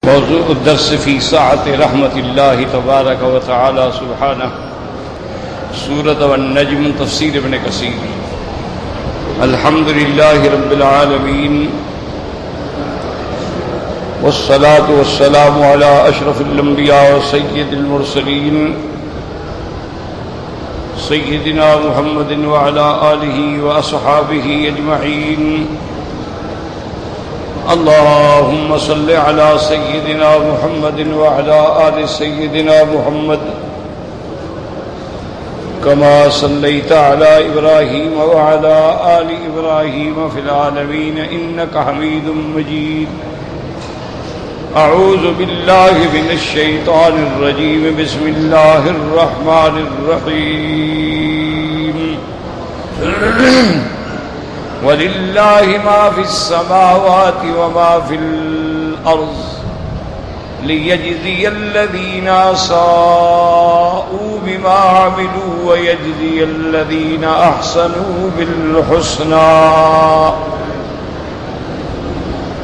موضوع الدرس في سعة رحمة الله تبارك وتعالى سبحانه سورة والنجم تفسير ابن كثير الحمد لله رب العالمين والصلاة والسلام على أشرف الأنبياء وسيد المرسلين سيدنا محمد وعلى آله وأصحابه أجمعين اللهم صل على سيدنا محمد وعلى آل سيدنا محمد كما صليت على إبراهيم وعلى آل إبراهيم في العالمين إنك حميد مجيد أعوذ بالله من الشيطان الرجيم بسم الله الرحمن الرحيم وَلِلَّهِ مَا فِي السَّمَاوَاتِ وَمَا فِي الْأَرْضِ لِيَجْزِيَ الَّذِينَ أَسَاءُوا بِمَا عَمِلُوا وَيَجْزِيَ الَّذِينَ أَحْسَنُوا بِالْحُسْنَى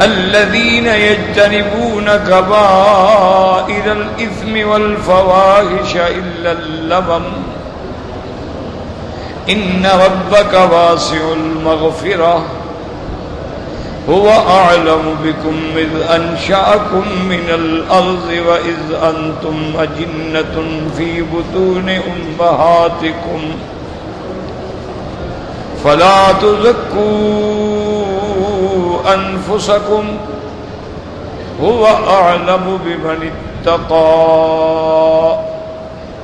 الَّذِينَ يَجْتَنِبُونَ كَبَائِرَ الْإِثْمِ وَالْفَوَاحِشَ إِلَّا اللَّمَمَ إن ربك واسع المغفرة هو أعلم بكم إذ أنشأكم من الأرض وإذ أنتم أجنة في بطون أمهاتكم فلا تزكوا أنفسكم هو أعلم بمن اتقى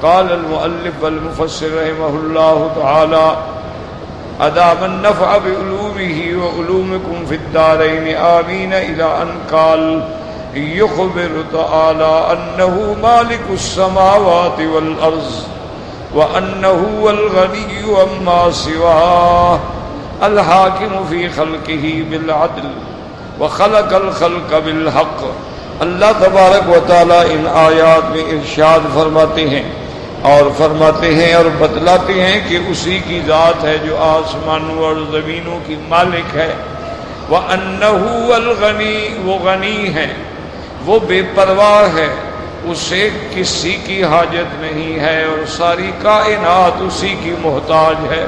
قال المؤلف والمفسر رحمه الله تعالى أدام النفع بعلومه وعلومكم في الدارين آمين إلى أن قال يخبر تعالى أنه مالك السماوات والأرض وأنه هو الغني وما سواه الحاكم في خلقه بالعدل وخلق الخلق بالحق اللہ تبارک و تعالی ان آیات میں ارشاد فرماتے ہیں اور بتلاتے ہیں کہ اسی کی ذات ہے جو آسمانوں اور زمینوں کی مالک ہے وَأَنَّهُ الْغَنِي وہ غنی ہے وہ بے پرواہ ہے اسے کسی کی حاجت نہیں ہے اور ساری کائنات اسی کی محتاج ہے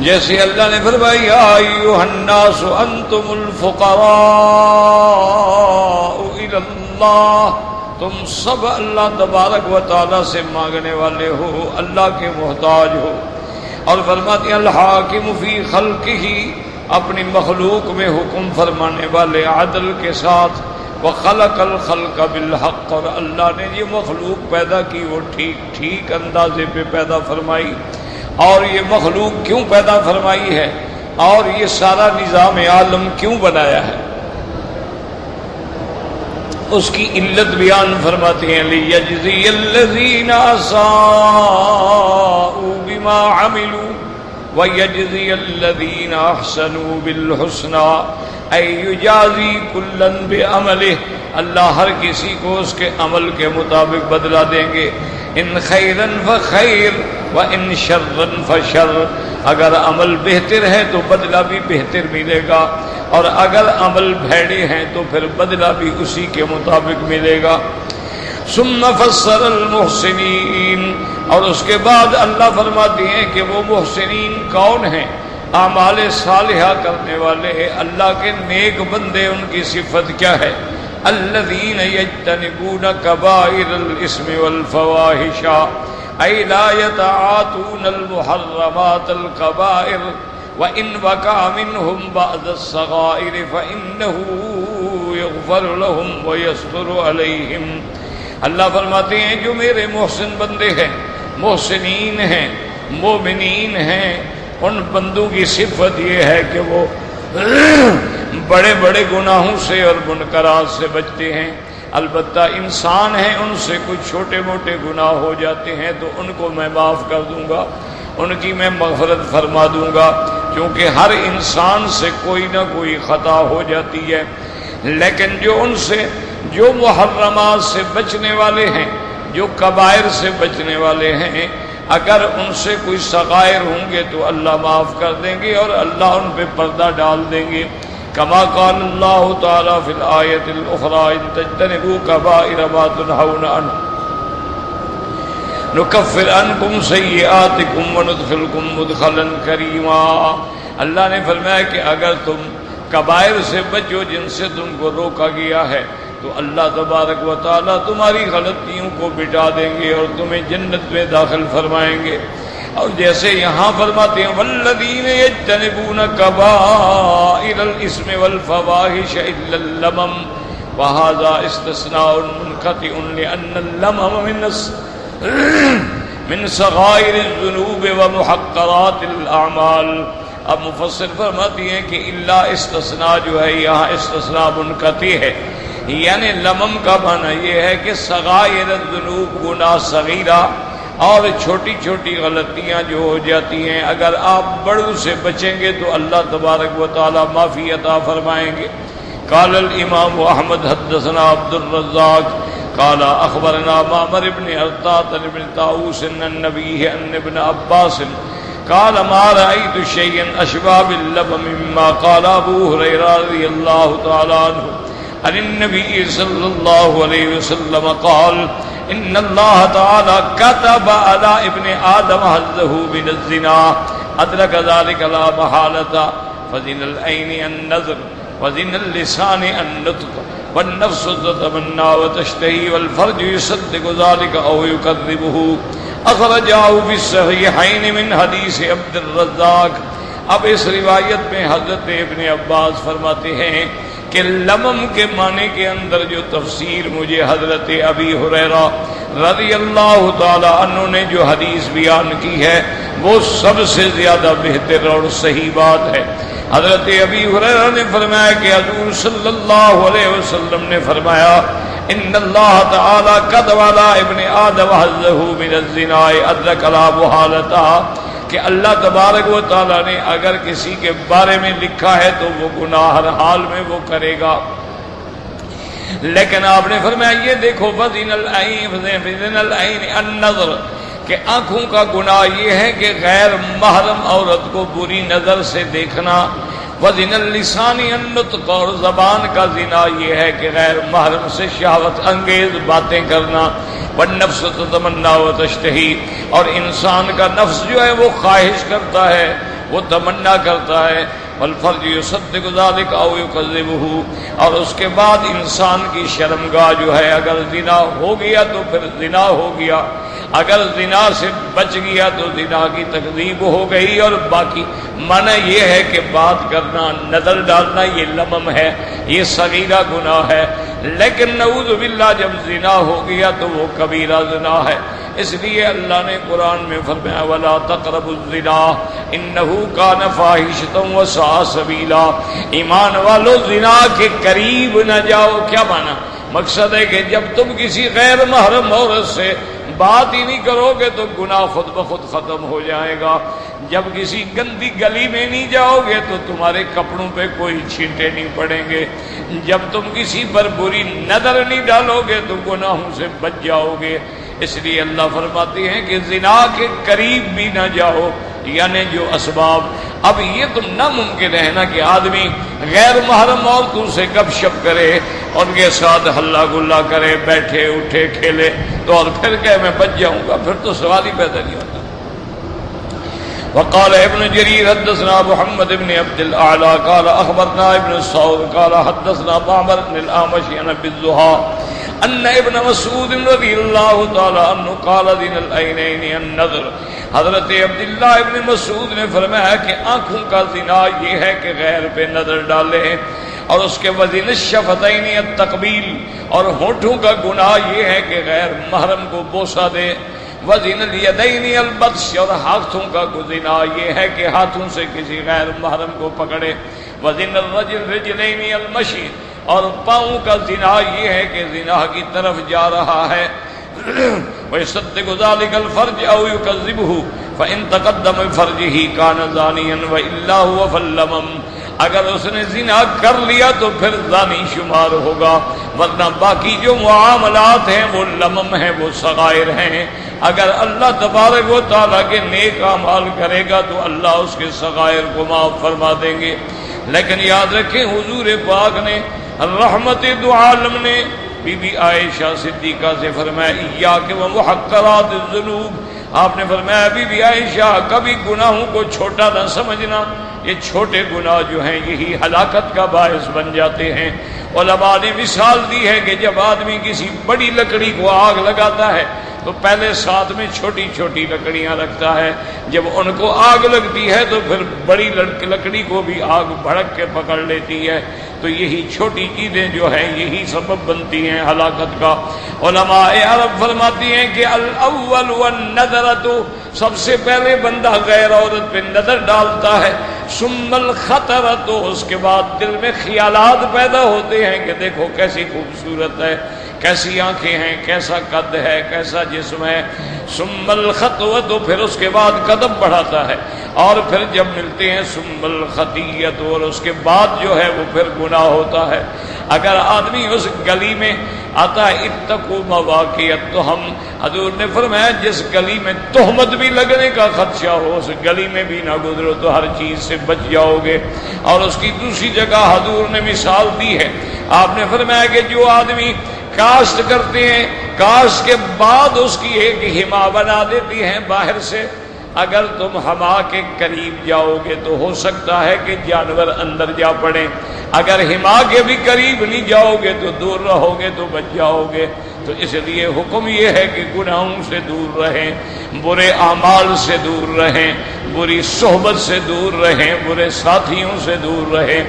جیسے اللہ نے فرمایا یا ایھا الناس انتم الفقراء الی اللہ تم سب اللہ تبارک و تعالی سے مانگنے والے ہو اللہ کے محتاج ہو اور فرماتے ہیں الحاکم فی خلقہ اپنی مخلوق میں حکم فرمانے والے عدل کے ساتھ وخلق الخلق بالحق اور اللہ نے یہ مخلوق پیدا کی وہ ٹھیک اندازے پہ پیدا فرمائی اور یہ مخلوق کیوں پیدا فرمائی ہے اور یہ سارا نظام عالم کیوں بنایا ہے اس کی علت بیان فرماتے ہیں لِيَجْزِيَ الَّذِينَ أَسَاءُوا بِمَا عَمِلُوا وَيَجْزِيَ الَّذِينَ أَحْسَنُوا بِالْحُسْنَى اے یجازی کلن بعملہ اللہ ہر کسی کو اس کے عمل کے مطابق بدلہ دیں گے ان خیرا فخیر وان شرا فشر اگر عمل بہتر ہے تو بدلہ بھی بہتر ملے گا اور اگر عمل بھیڑے ہیں تو پھر بدلہ بھی اسی کے مطابق ملے گا ثم فسر المحسنین اور اس کے بعد اللہ فرماتے ہیں کہ وہ محسنین کون ہیں اعمال صالحہ کرنے والے اللہ کے نیک بندے ان کی صفت کیا ہے الذین یجتنبون کبائر الاسم والفواحش ای لا یتعاطون المحرمات الکبائر وان وقع منهم بعض الصغائر فانه یغفر لهم ویستر علیہم اللہ فرماتے ہیں جو میرے محسن بندے ہیں محسنین ہیں مومنین ہیں ان بندوں کی صفت یہ ہے کہ وہ بڑے بڑے گناہوں سے اور منکرات سے بچتے ہیں البتہ انسان ہیں ان سے کچھ چھوٹے موٹے گناہ ہو جاتے ہیں تو ان کو میں معاف کر دوں گا ان کی میں مغفرت فرما دوں گا کیونکہ ہر انسان سے کوئی نہ کوئی خطا ہو جاتی ہے لیکن جو محرمات سے بچنے والے ہیں جو کبائر سے بچنے والے ہیں اگر ان سے کوئی صغائر ہوں گے تو اللہ معاف کر دیں گے اور اللہ ان پہ پردہ ڈال دیں گے كما قال الله تعالى في الآية الأخرى إن تجتنبوا كبائر ما تنهون عنه نكفر عنكم سيئاتكم وندخلكم مدخلا كريما. اللہ نے فرمایا کہ اگر تم کبائر سے بچو جن سے تم کو روکا گیا ہے تو اللہ تبارک و تعالیٰ تمہاری غلطیوں کو مٹا دیں گے اور تمہیں جنت میں داخل فرمائیں گے. اور جیسے یہاں فرماتے ہیں والذین یجتنبون کبائر الاسم والفواحش الا اللمم وهذا استثناء منقطع لأن اللمم من صغائر الذنوب ومحقرات الاعمال. اب مفسر فرماتی ہیں کہ الا استثناء جو ہے یہاں استثناء منقطع ہے، یعنی لمم کا معنی یہ ہے کہ صغائر الذنوب گناہ صغیرہ اور چھوٹی چھوٹی غلطیاں جو ہو جاتی ہیں اگر آپ بڑوں سے بچیں گے تو اللہ تبارک و تعالی معافی عطا فرمائیں گے. قال الامام احمد حدثنا عبد الرزاق قال اخبرنا معمر بن ارطاط بن طاووس عن النبي عن ابن عباس قال ما رأيت شيئا اشبه باللمم مما قال ابو هريرة رضي الله تعالى عنه عن النبي صلى الله عليه وسلم قال ان الله تعالى كتب على ابن آدم حظه من الزنا ادرك ذلك لا محالة فزن العين النظر وزن اللسان النطق والنفس تتمنى وتشتهي والفرج يصدق ذلك او يكذبه. اخرجه في الصحيحين من حديث عبد الرزاق. اب اس روایت میں حضرت ابن عباس فرماتے ہیں کہ لمم کے معنی کے اندر جو تفسیر مجھے حضرت ابی ہریرہ رضی اللہ تعالی عنہ نے جو حدیث بیان کی ہے وہ سب سے زیادہ بہتر اور صحیح بات ہے. حضرت ابی ہریرہ نے فرمایا کہ حضور صلی اللہ علیہ وسلم نے فرمایا ان اللہ تعالی كتب على ابن آدم حظه من الزنا ادرك لا محالة کہ اللہ تبارک و تعالیٰ نے اگر کسی کے بارے میں لکھا ہے تو وہ گناہ ہر حال میں وہ کرے گا. لیکن آپ نے فرمایا یہ دیکھو فزن العین النظر کہ آنکھوں کا گناہ یہ ہے کہ غیر محرم عورت کو بری نظر سے دیکھنا. وزن اللسان النطق اور زبان کا زنا یہ ہے کہ غیر محرم سے شہوت انگیز باتیں کرنا. والنفس تتمنى وتشتهي اور انسان کا نفس جو ہے وہ خواہش کرتا ہے وہ تمنا کرتا ہے. والفرج يصدق ذلك او يكذبه اور اس کے بعد انسان کی شرمگاہ جو ہے اگر زنا ہو گیا تو پھر زنا ہو گیا، اگر زنا سے بچ گیا تو زنا کی تکذیب ہو گئی. اور باقی معنی یہ ہے کہ بات کرنا نظر ڈالنا یہ لمم ہے، یہ صغیرہ گناہ ہے. لیکن نعوذ باللہ جب زنا ہو گیا تو وہ کبیرہ زنا ہے. اس لیے اللہ نے قرآن میں فرمایا ولا تقربوا الزنا انہ کان فاحشۃ وساء سبیلا. ایمان والو زنا کے قریب نہ جاؤ. کیا مانا؟ مقصد ہے کہ جب تم کسی غیر محرم عورت سے بات ہی نہیں کرو گے تو گناہ خود بخود ختم ہو جائے گا. جب کسی گندی گلی میں نہیں جاؤ گے تو تمہارے کپڑوں پہ کوئی چھینٹے نہیں پڑیں گے. جب تم کسی پر بری نظر نہیں ڈالو گے تو گناہوں سے بچ جاؤ گے. اس لیے اللہ فرماتے ہیں کہ زنا کے قریب بھی نہ جاؤ، یعنی جو اسباب. اب یہ تو ناممکن ہے نا کہ آدمی غیر محرم عورتوں سے گپ شپ کرے، ان کے ساتھ ہلا گلا کرے، بیٹھے اٹھے کھیلے تو اور پھر کہ میں بچ جاؤں گا، پھر تو سوال ہی پیدا نہیں ہوتا. وقال ابن جرير حدثنا محمد بن عبد الاعلى قال اخبرنا ابن الصور قال حدثنا معمر بن الاعمش عن ابي الزهاء ان ابن مسعود رضي الله تعالى عنه قال ذين العينين النظر. حضرت عبداللہ ابن مسعود نے فرمایا کہ آنکھوں کا زنا یہ ہے کہ غیر پہ نظر ڈالے، اور اس کے وزن الشفتین التقبیل اور ہونٹوں کا گناہ یہ ہے کہ غیر محرم کو بوسہ دے. وزن الیدین البطش اور ہاتھوں کا گزنا یہ ہے کہ ہاتھوں سے کسی غیر محرم کو پکڑے. وزن الرجلین المشی اور پاؤں کا زنا یہ ہے کہ زنا کی طرف جا رہا ہے. وَيَصَدِّقُ ذَلِكَ الْفَرْجَ أَوْ يُكَذِّبُهُ فَإِن تَقَدَّمَ بِفَرْجِهِ كَانَ زَانِيًا وَإِلَّا هُوَ فَاللَّمَمْ. اگر اس نے زنا کر لیا تو پھر زانی شمار ہوگا، ورنہ باقی جو معاملات ہیں وہ لمم ہیں، وہ صغائر ہیں. اگر اللہ تبارک و تعالیٰ کے نیک اعمال کرے گا تو اللہ اس کے صغائر کو معاف فرما دیں گے. لیکن یاد رکھیں حضور پاک نے رحمت دو عالم نے بی بی عائشہ صدیقہ سے فرمایا ایاک و محقرات الذنوب، آپ نے فرمایا بی بی عائشہ کبھی گناہوں کو چھوٹا نہ سمجھنا، یہ چھوٹے گناہ جو ہیں یہی ہلاکت کا باعث بن جاتے ہیں۔ علماء نے مثال دی ہے کہ جب آدمی کسی بڑی لکڑی کو آگ لگاتا ہے تو پہلے ساتھ میں چھوٹی چھوٹی لکڑیاں رکھتا ہے، جب ان کو آگ لگتی ہے تو پھر بڑی لکڑی کو بھی آگ بھڑک کے پکڑ لیتی ہے۔ تو یہی چھوٹی چیزیں جو ہیں یہی سبب بنتی ہیں ہلاکت کا۔ علماء عرب فرماتی ہیں کہ الاول والنظرۃ، سب سے پہلے بندہ غیر عورت پہ نظر ڈالتا ہے، ثم الخطرۃ، اس کے بعد دل میں خیالات پیدا ہوتے ہیں کہ دیکھو کیسی خوبصورت ہے، کیسی آنکھیں ہیں، کیسا قد ہے، کیسا جسم ہے، ثم الخطوۃ، پھر اس کے بعد قدم بڑھاتا ہے، اور پھر جب ملتے ہیں ثم الخطیۃ، اور اس کے بعد جو ہے وہ پھر گناہ ہوتا ہے۔ اگر آدمی اس گلی میں آتا ہے اتقوا مواقع التہم، حضور نے فرمایا جس گلی میں تہمت بھی لگنے کا خدشہ ہو اس گلی میں بھی نہ گزرو تو ہر چیز سے بچ جاؤ گے۔ اور اس کی دوسری جگہ حضور نے مثال دی ہے، آپ نے فرمایا کہ جو آدمی کاشت کرتے ہیں، کاشت کے بعد اس کی ایک حما بنا دیتی ہیں باہر سے، اگر تم حما کے قریب جاؤ گے تو ہو سکتا ہے کہ جانور اندر جا پڑیں، اگر حما کے بھی قریب نہیں جاؤ گے تو دور رہو گے تو بچ جاؤ گے۔ تو اس لیے حکم یہ ہے کہ گناہوں سے دور رہیں، برے اعمال سے دور رہیں، بری صحبت سے دور رہیں، برے ساتھیوں سے دور رہیں۔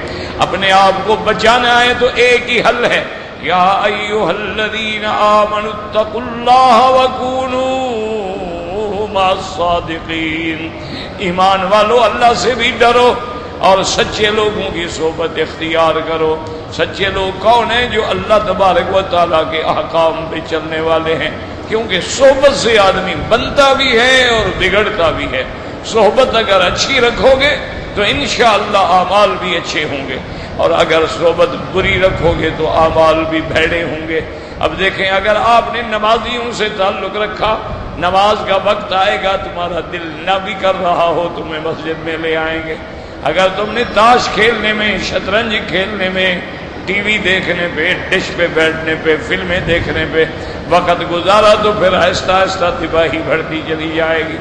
اپنے آپ کو بچانا ہے تو ایک ہی حل ہے، یا ایھا الذین آمنوا اتقوا اللہ وکونوا مع الصادقین، ایمان والو اللہ سے بھی ڈرو اور سچے لوگوں کی صحبت اختیار کرو۔ سچے لوگ کون ہیں؟ جو اللہ تبارک و تعالیٰ کے احکام پہ چلنے والے ہیں، کیونکہ صحبت سے آدمی بنتا بھی ہے اور بگڑتا بھی ہے۔ صحبت اگر اچھی رکھو گے تو انشاءاللہ اعمال بھی اچھے ہوں گے، اور اگر صحبت بری رکھو گے تو اعمال بھی بھیڑے ہوں گے۔ اب دیکھیں اگر آپ نے نمازیوں سے تعلق رکھا، نماز کا وقت آئے گا تمہارا دل نہ بھی کر رہا ہو تمہیں مسجد میں لے آئیں گے۔ اگر تم نے تاش کھیلنے میں، شطرنج کھیلنے میں، ٹی وی دیکھنے پہ، ڈش پہ بیٹھنے پہ، فلمیں دیکھنے پہ وقت گزارا تو پھر آہستہ آہستہ تباہی بڑھتی چلی جائے گی۔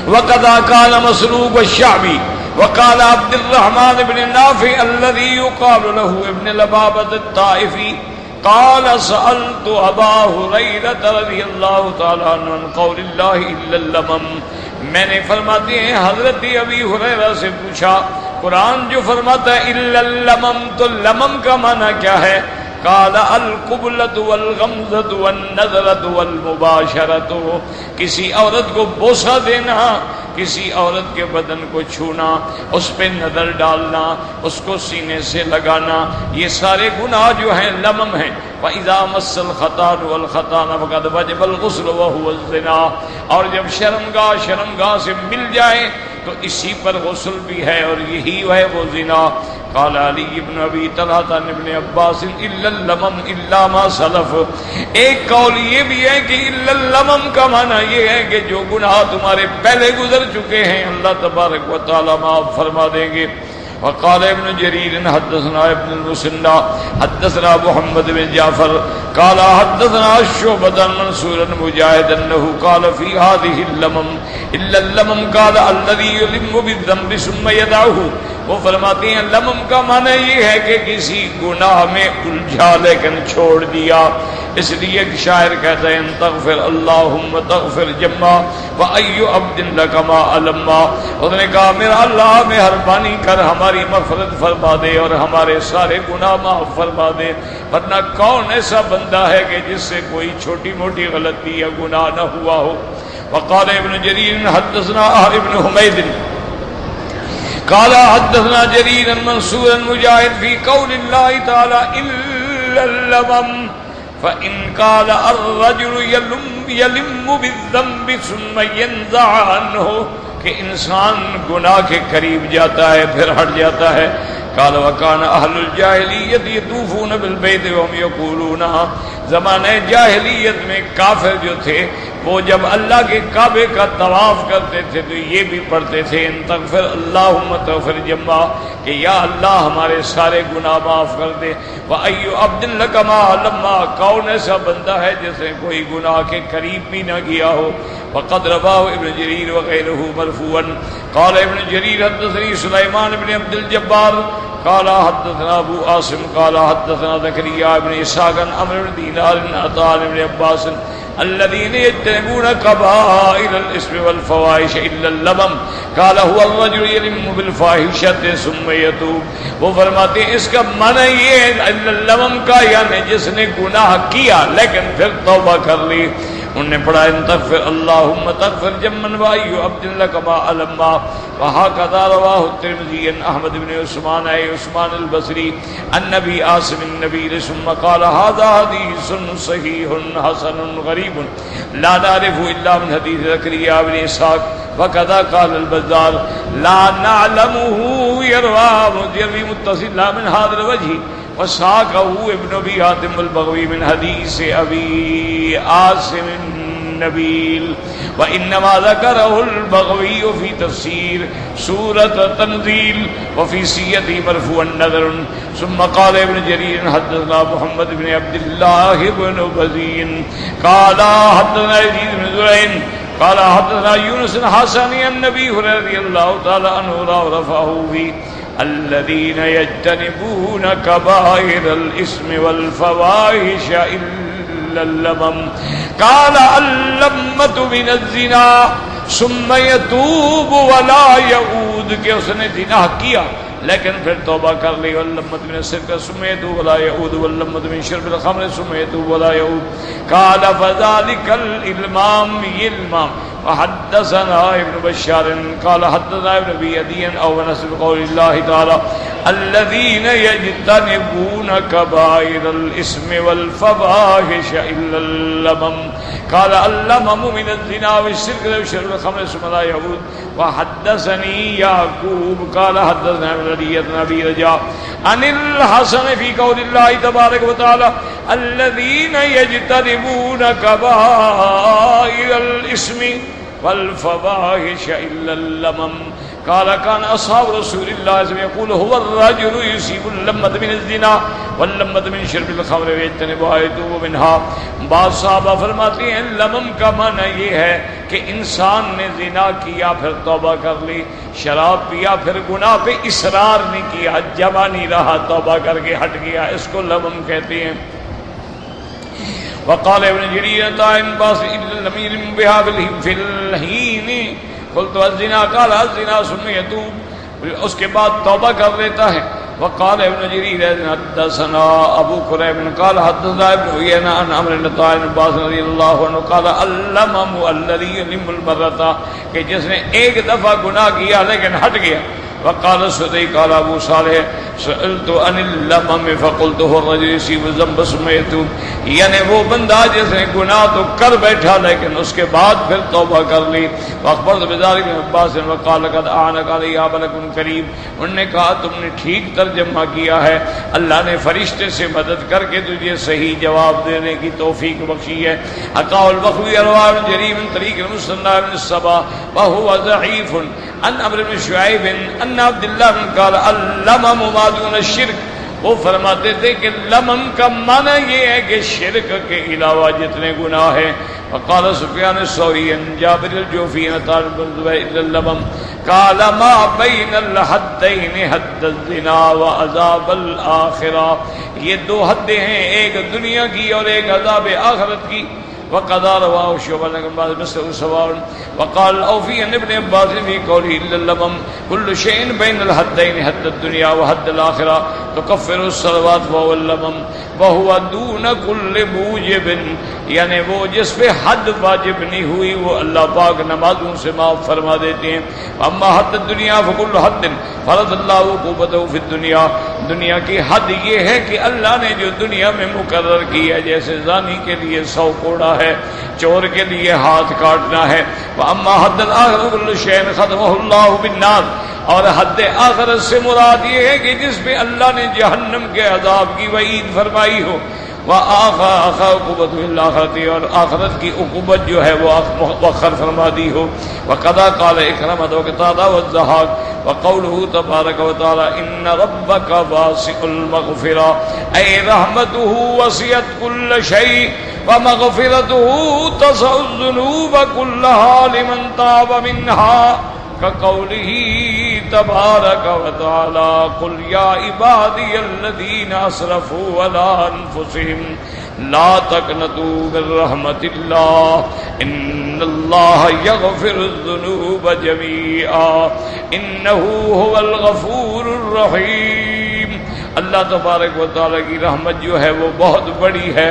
وقد قال مسروق الشعبی وقال عبد الرحمن بن نافع الذي يقال له ابن لبابة الطائفي قال سألت أبا هريرة رضي الله تعالى عنه عن قول الله إلا اللمم، میں نے فرماتے ہیں حضرت ابی ہریرہ سے پوچھا قرآن جو فرماتا ہے الا اللمم، تو لمم کا معنی کیا ہے؟ قال القبلۃ والغمزۃ والنظرۃ والمباشرۃ، کسی عورت کو بوسہ دینا، کسی عورت کے بدن کو چھونا، اس پہ نظر ڈالنا، اس کو سینے سے لگانا، یہ سارے گناہ جو ہیں لمم ہیں۔ وَإِذَا مَسَّ الْخَطَانُ وَالْخَطَانَ فَقَدْ وَجَبَ الْغُسْلُ وَهُوَ الزِّنَا، اور جب شرمگاہ سے مل جائے تو اسی پر غسل بھی ہے اور یہی ہے وہ زنا۔ قال علی بن ابی طلحہ ابن عباس الا اللمم الا ما سلف، ایک قول یہ بھی ہے کہ الا اللمم کا معنی یہ ہے کہ جو گناہ تمہارے پہلے گزر چکے ہیں اللہ تبارک و تعالی معاف فرما دیں گے۔ وقال ابن جرير حدثنا ابن المثنى حدثنا محمد بن جعفر قال حدثنا شعبة عن منصور مجاهد انه قال في هذه اللمم الا اللمم قال الذي يلم بالذنب ثم يدعه، وہ فرماتے ہیں لمم کا معنی یہ ہے کہ کسی گناہ میں الجھا لیکن چھوڑ دیا۔ اس لیے ایک شاعر کہتا ہے تغفر اللہم تغفر جما وَأَيُّ عَبْدٍ لَكَ مَا أَلَمَّا، اس نے کہا میرا اللہ مہربانی کر ہماری مغفرت فرما دے اور ہمارے سارے گناہ معاف فرما دے، ورنہ کون ایسا بندہ ہے کہ جس سے کوئی چھوٹی موٹی غلطی یا گناہ نہ ہوا ہو۔ وقال ابن جرير حدثنا ابن حمید قال حدثنا جرير منصور مجاهد في قول الله تعالى إلا اللمم، فإن قال الرجل يلم بالذنب ثم ينزع عنه، کہ انسان گناہ کے قریب جاتا ہے پھر ہٹ جاتا ہے، قال وكان اهل الجاہلیت یطوفون بالبیت وهم یقولون، زمانہ جاہلیت میں کافر جو تھے وہ جب اللہ کے کعبے کا طواف کرتے تھے تو یہ بھی پڑھتے تھے ان تغفر اللہم تغفر جما، کہ یا اللہ ہمارے سارے گناہ معاف کر دے۔ وَأَيُّ عَبْدٍ لَكَ مَا لَمَّا، کون ایسا بندہ ہے جس نے کوئی گناہ کے قریب بھی نہ کیا ہو۔ وقد رواه ابن جریر وغیرہ مرفوعا۔ قال ابن جریر حدثني سلیمان بن عبد الجبار قال حدثنا ابو عاصم قال حدثنا زكريا بن اسحاق عن عمرو بن دينار عن عطاء بن عباس الذين يجتنبون كبائر الإثم والفواحش إلا اللمم قال هو الرجل يلم بالفاحشة ثم يتوب۔ وہ فرماتے ہیں اس کا معنی یہ ہے الا اللمم کا، یعنی جس نے گناہ کیا لیکن پھر توبہ کر لی۔ انہوں نے پڑھا ان تغفر اللہم تغفر جمن وایو عبد لک ما علما۔ وہکذا رواہ الترمذی عن احمد بن عثمان عثمان البصری عن نبی عاصم النبی ثم قال هذا حدیث صحیح حسن غریب لا نعرف الا من حدیث زکریا بن اسحاق وكذا قال البزار لا نعلمه يروي متصلا من هذا الوجه وساقه ابن ابي حاتم البغوي من حديث ابي عاصم النبيل وانما ذكره البغوي في تفسير سورة تنزيل وفي سيته مرفوعا نظر۔ ثم قال ابن جرير حدثنا محمد بن عبد الله بن بزين قال حدثنا يزيد بن زرعين قال حدثنا يونس الحسني النبي رضي الله تعالى عنه رفعه به الذين يجتنبون كبائر الإثم والفواحش إلا اللمم قال اللمة من الزنا ثم يتوب ولا يعود، کہ اس نے زنا کیا لیکن پھر توبہ کر لی۔ واللمة من السرقة ثم يتوب ولا يعود واللمة من شرب الخمر ثم يتوب ولا يعود قال فذلك الإلمام يلمام۔ وحدثنا ابن بشار قال حدثنا ابن ابي عدي او نسب قول الله تعالى الذين يجتنبون كبائر الاثم والفواحش الا اللمم قال اللمم من الزنا والشرك وشرب الخمر ثم لا يعود۔ وحدثني يعقوب قال حدثنا ابن ابي رجاء عن الحسن في قول الله تبارك وتعالى الذين يجتنبون كبائر الاثم والفواحش الا اللمم قال كان اصحاب رسول الله صلى الله عليه وسلم يقول هو الرجل يصيب اللمة من الزنا واللمة من شرب الخمر ويجتنبها يتوب منها۔ بعض صحابہ فرماتے ہیں لمم کا معنی یہ ہے کہ انسان نے زنا کیا پھر توبہ کر لی، شراب پیا پھر گناہ پہ اصرار نہیں کیا، جمع نہیں رہا، توبہ کر کے ہٹ گیا، اس کو لمم کہتے ہیں۔ وقال ابن جرير طائن باس الامير بها في الحين قلت الزنا قال الزنا ثم يتوب، اس کے بعد توبہ کر لیتا ہے۔ وقال ابن جرير حدثنا ابو كريب قال حدثنا ابن عيينة عن عمرو بن طائن باس رضي الله عنه قال اللمم الذي يلم المرة، کہ جس نے ایک دفعہ گناہ کیا لیکن ہٹ گیا۔ وقال سدي قال ابو صالح سألت عن اللمم فقلت هو الرجل يصيب الذنب ثم يتوب، یعنی وہ بندہ جس نے گناہ تو کر بیٹھا لیکن اس کے بعد پھر توبہ کر لی۔ واخبرت بذلك ابن عباس وقال قد اعنك علي ملك کریم، انہوں نے کہا تم نے ٹھیک ترجمہ کیا ہے، اللہ نے فرشتے سے مدد کر کے تجھے صحیح جواب دینے کی توفیق بخشی ہے۔ عطاء البخوی رواه ابن جرير من طریق المثنى بن الصبا وهو ضعيف عن عمرو بن شعيب ان عبد الله بن قال اللمم ما دون الشرك، وہ فرماتے تھے کہ لمم کا معنی یہ ہے کہ شرک کے علاوہ جتنے گناہ ہیں۔ وقال سفیان الثوری عن جابر الجوفی عن طارق بن زبیر الا اللمم قال ما بین الحدین حد الزنا وعذاب الآخرہ، یہ دو حدیں ہیں، ایک دنیا کی اور ایک عذاب آخرت کی۔ وقد رواه شعبة عن بعض مسلم سواء وقال الأوفي عن ابن عباس في قوله إلا اللمم كل شيء بين الحدين حد الدنيا وحد الآخرة تكفر الصلوات وهو اللمم وهو دون كل موجب، یعنی وہ جس پہ حد واجب نہیں ہوئی وہ اللہ پاک نمازوں سے معاف فرما دیتے ہیں۔ اما حد الدنیا فكل حد فرض اللہ عقوبته في الدنيا، دنیا کی حد یہ ہے کہ اللہ نے جو دنیا میں مقرر کی ہے، جیسے زانی کے لیے 100 کوڑا ہے، چور کے لیے ہاتھ کاٹنا ہے۔ واما حد الاخر كل شيء ختمه الله بالنار، اور حد آخرت سے مراد یہ ہے کہ جس پہ اللہ نے جہنم کے عذاب کی وعید فرمائی ہو، عقوبت الآخرت، اور آخرت کی عقوبت جو ہے وہ مؤخر فرما دی ہو۔ وقضا قال اکرمۃ وقتادہ والضحاک وقوله تبارک وتعالی ان ربک واسع المغفرہ اے رحمته وسعت كل شيء ومغفرته تسع الذنوب كلها لمن تاب منها كقوله تبارك وتعالى قل يا عبادي الذين اسرفوا على انفسهم لا تقنطوا من رحمة الله ان الله يغفر الذنوب جميعا انه هو الغفور الرحيم۔ اللہ تبارک و تعالیٰ کی رحمت جو ہے وہ بہت بڑی ہے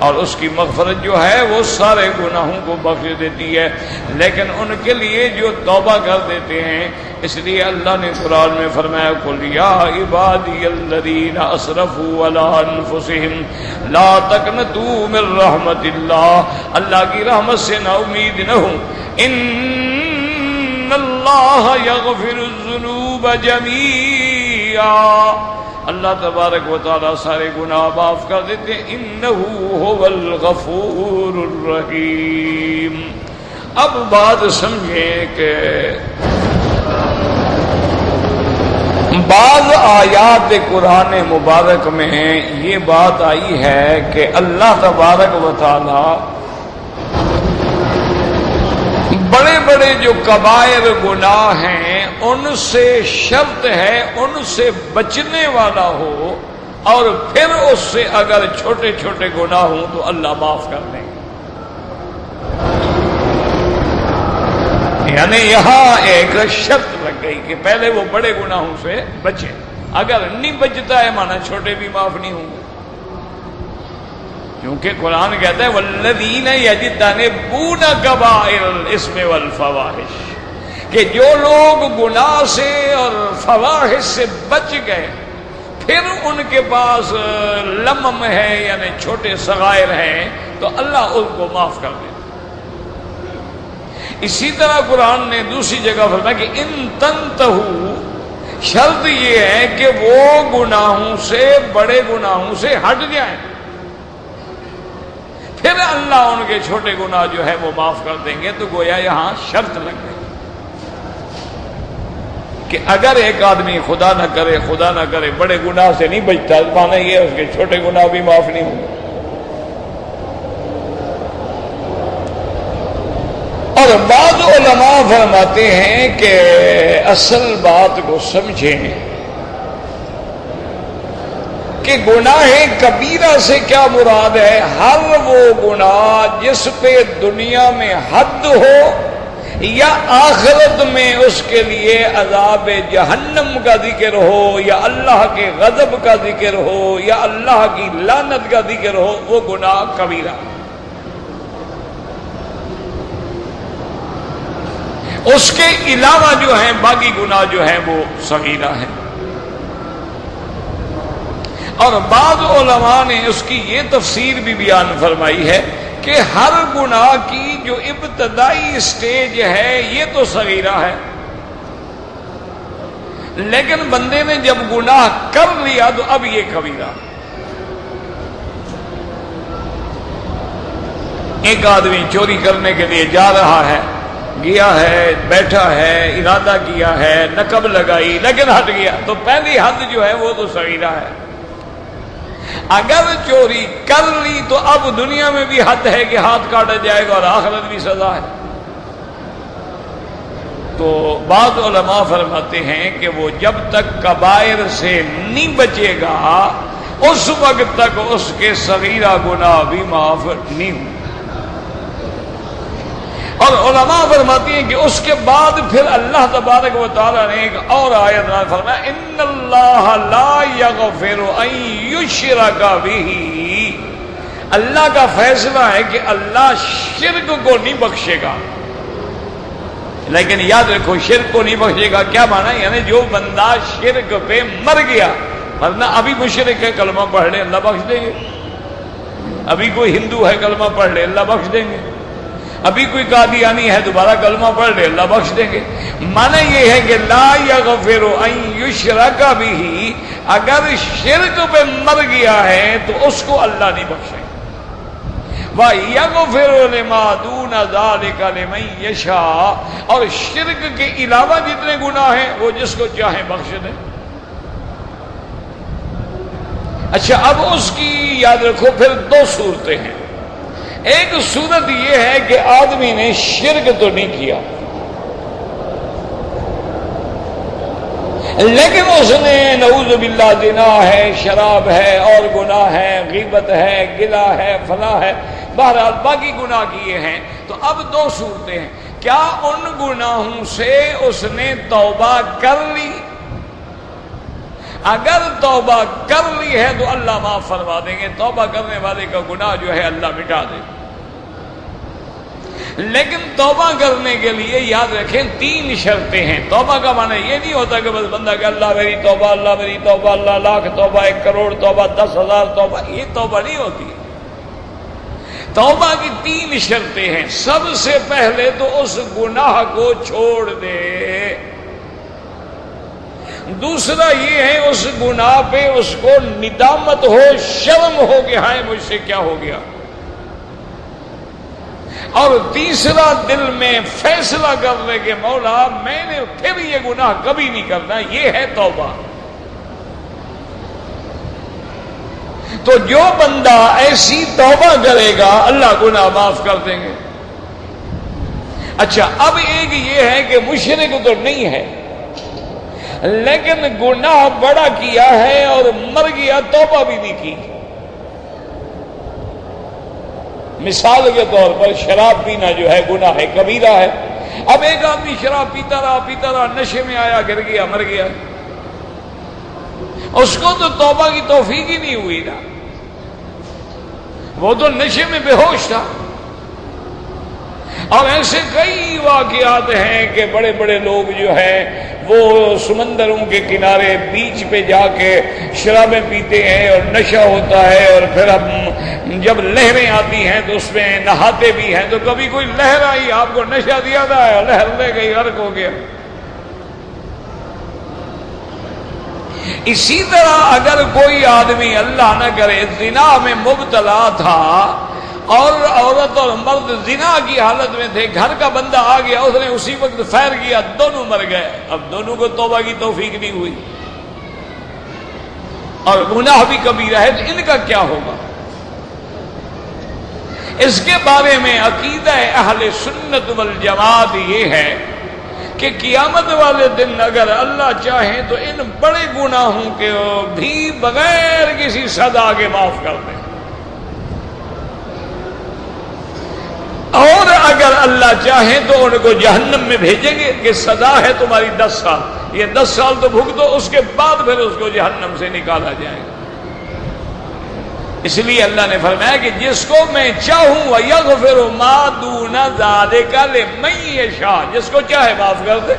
اور اس کی مغفرت جو ہے وہ سارے گناہوں کو بخش دیتی ہے، لیکن ان کے لیے جو توبہ کر دیتے ہیں، اس لیے اللہ نے قرآن میں فرمایا قل یا عبادی الذین اسرفوا علی انفسہم لا تقنطوا من رحمت اللہ، اللہ کی رحمت سے نا امید نہ ہوں، ان اللہ یغفر الذنوب جمیعا، اللہ تبارک و تعالیٰ سارے گناہ معاف کر دیتے ہیں، انہو هو الغفور الرحیم۔ اب بات سمجھیں کہ بعض آیات قرآن مبارک میں یہ بات آئی ہے کہ اللہ تبارک و تعالیٰ بڑے بڑے جو کبائر گناہ ہیں ان سے شرط ہے ان سے بچنے والا ہو، اور پھر اس سے اگر چھوٹے چھوٹے گناہ ہوں تو اللہ معاف کر دیں گے۔ یعنی یہاں ایک شرط لگ گئی کہ پہلے وہ بڑے گناہوں سے بچے، اگر نہیں بچتا ہے مانا چھوٹے بھی معاف نہیں ہوں گے، کیونکہ قرآن کہتا ہے والذین یجتنبون کبائر الاسم والفواحش، کہ جو لوگ گناہ سے اور فواحش سے بچ گئے پھر ان کے پاس لمم ہے یعنی چھوٹے صغائر ہیں تو اللہ ان کو معاف کر دے۔ اسی طرح قرآن نے دوسری جگہ فرمایا کہ ان تنتہو، شرط یہ ہے کہ وہ گناہوں سے بڑے گناہوں سے ہٹ جائیں، پھر اللہ ان کے چھوٹے گناہ جو ہے وہ معاف کر دیں گے۔ تو گویا یہاں شرط لگ گئی کہ اگر ایک آدمی خدا نہ کرے بڑے گناہ سے نہیں بچتا، مانا یہ اس کے چھوٹے گناہ بھی معاف نہیں ہوں گے۔ اور بعض علماء فرماتے ہیں کہ اصل بات کو سمجھیں کہ گناہ کبیرہ سے کیا مراد ہے؟ ہر وہ گناہ جس پہ دنیا میں حد ہو یا آخرت میں اس کے لیے عذاب جہنم کا ذکر ہو یا اللہ کے غضب کا ذکر ہو یا اللہ کی لعنت کا ذکر ہو، وہ گناہ کبیرہ۔ اس کے علاوہ جو ہیں باقی گناہ جو ہیں وہ صغیرہ ہیں۔ اور بعض علماء نے اس کی یہ تفسیر بھی بیان فرمائی ہے کہ ہر گناہ کی جو ابتدائی سٹیج ہے یہ تو صغیرہ ہے، لیکن بندے نے جب گناہ کر لیا تو اب یہ کبیرہ۔ ایک آدمی چوری کرنے کے لیے جا رہا ہے، گیا ہے، بیٹھا ہے، ارادہ کیا ہے، نقب لگائی لیکن ہٹ گیا، تو پہلی حد جو ہے وہ تو صغیرہ ہے۔ اگر چوری کر لی تو اب دنیا میں بھی حد ہے کہ ہاتھ کاٹا جائے گا اور آخرت بھی سزا ہے۔ تو بعض علماء فرماتے ہیں کہ وہ جب تک کبائر سے نہیں بچے گا اس وقت تک اس کے صغیرہ گناہ بھی معاف نہیں ہوں۔ اور علماء فرماتی ہیں کہ اس کے بعد پھر اللہ تبارک و تعالیٰ نے ایک اور آیت نازل فرمایا ان اللہ لا یغفر ان یشرک بہ، اللہ کا فیصلہ ہے کہ اللہ شرک کو نہیں بخشے گا، لیکن یاد رکھو شرک کو نہیں بخشے گا کیا مانا؟ یعنی جو بندہ شرک پہ مر گیا، ورنہ ابھی مشرک ہے کلمہ پڑھ لے اللہ بخش دیں گے، ابھی کوئی ہندو ہے کلمہ پڑھ لے اللہ بخش دیں گے، ابھی کوئی قادیانی ہے دوبارہ کلمہ پڑھ لے اللہ بخش دیں گے. معنی یہ ہے کہ لا یغفر ان یشرک بہ، اگر شرک پہ مر گیا ہے تو اس کو اللہ نہیں بخشے. وَيَغْفِرُ لِمَا دُونَ ذَلِكَ لِمَن يَشَاءُ، اور شرک کے علاوہ جتنے گناہ ہیں وہ جس کو چاہے بخش دے. اچھا اب اس کی یاد رکھو پھر دو صورتیں ہیں. ایک صورت یہ ہے کہ آدمی نے شرک تو نہیں کیا لیکن اس نے نعوذ باللہ زنا ہے، شراب ہے، اور گناہ ہے، غیبت ہے، گلہ ہے، فلاں ہے، بہرحال باقی گناہ کیے ہیں. تو اب دو صورتیں ہیں. کیا ان گناہوں سے اس نے توبہ کر لی؟ اگر توبہ کر لی ہے تو اللہ معاف فرما دیں گے، توبہ کرنے والے کا گناہ جو ہے اللہ مٹا دے. لیکن توبہ کرنے کے لیے یاد رکھیں 3 شرطیں ہیں. توبہ کا معنی یہ نہیں ہوتا کہ بس بندہ کہ اللہ میری توبہ، اللہ میری توبہ، اللہ لاکھ توبہ، 1 کروڑ توبہ، 10,000 توبہ. یہ توبہ نہیں ہوتی. توبہ کی 3 شرطیں ہیں. سب سے پہلے تو اس گناہ کو چھوڑ دے. دوسرا یہ ہے اس گناہ پہ اس کو ندامت ہو، شرم ہو کہ ہائے مجھ سے کیا ہو گیا. اور تیسرا دل میں فیصلہ کر لے کہ مولا میں نے پھر یہ گناہ کبھی نہیں کرنا. یہ ہے توبہ. تو جو بندہ ایسی توبہ کرے گا اللہ گناہ معاف کر دیں گے. اچھا اب ایک یہ ہے کہ مشرک تو نہیں ہے لیکن گناہ بڑا کیا ہے اور مر گیا، توبہ بھی نہیں کی. مثال کے طور پر شراب پینا جو ہے گناہ ہے، کبیرہ ہے. اب ایک آدمی شراب پیتا رہا، نشے میں آیا، گر گیا، مر گیا. اس کو تو توبہ کی توفیق ہی نہیں ہوئی نا، وہ تو نشے میں بے ہوش تھا. اور ایسے کئی واقعات ہیں کہ بڑے بڑے لوگ جو ہیں وہ سمندروں کے کنارے بیچ پہ جا کے شرابیں پیتے ہیں اور نشہ ہوتا ہے، اور پھر اب جب لہریں آتی ہیں تو اس میں نہاتے بھی ہیں. تو کبھی کوئی لہر آئی، آپ کو نشہ دیا تھا، لہر لے گئی، غرق ہو گیا. اسی طرح اگر کوئی آدمی اللہ نہ کرے زنا میں مبتلا تھا اور عورت اور مرد زنا کی حالت میں تھے، گھر کا بندہ آ گیا، اس نے اسی وقت فیر کیا، دونوں مر گئے. اب دونوں کو توبہ کی توفیق نہیں ہوئی اور گناہ بھی کبیرہ ہے، تو ان کا کیا ہوگا؟ اس کے بارے میں عقیدہ اہل سنت والجماعت یہ ہے کہ قیامت والے دن اگر اللہ چاہے تو ان بڑے گناہوں کے بھی بغیر کسی سزا کے معاف کر دیں، اور اگر اللہ چاہے تو ان کو جہنم میں بھیجیں گے کہ سزا ہے تمہاری 10 سال، یہ 10 سال تو بھگتو، اس کے بعد پھر اس کو جہنم سے نکالا جائے گا. اس لیے اللہ نے فرمایا کہ جس کو میں چاہوں وَيَغْفِرُ مَا دُونَ ذَلِكَ لِمَن يَشَاءُ، جس کو چاہے معاف کر دے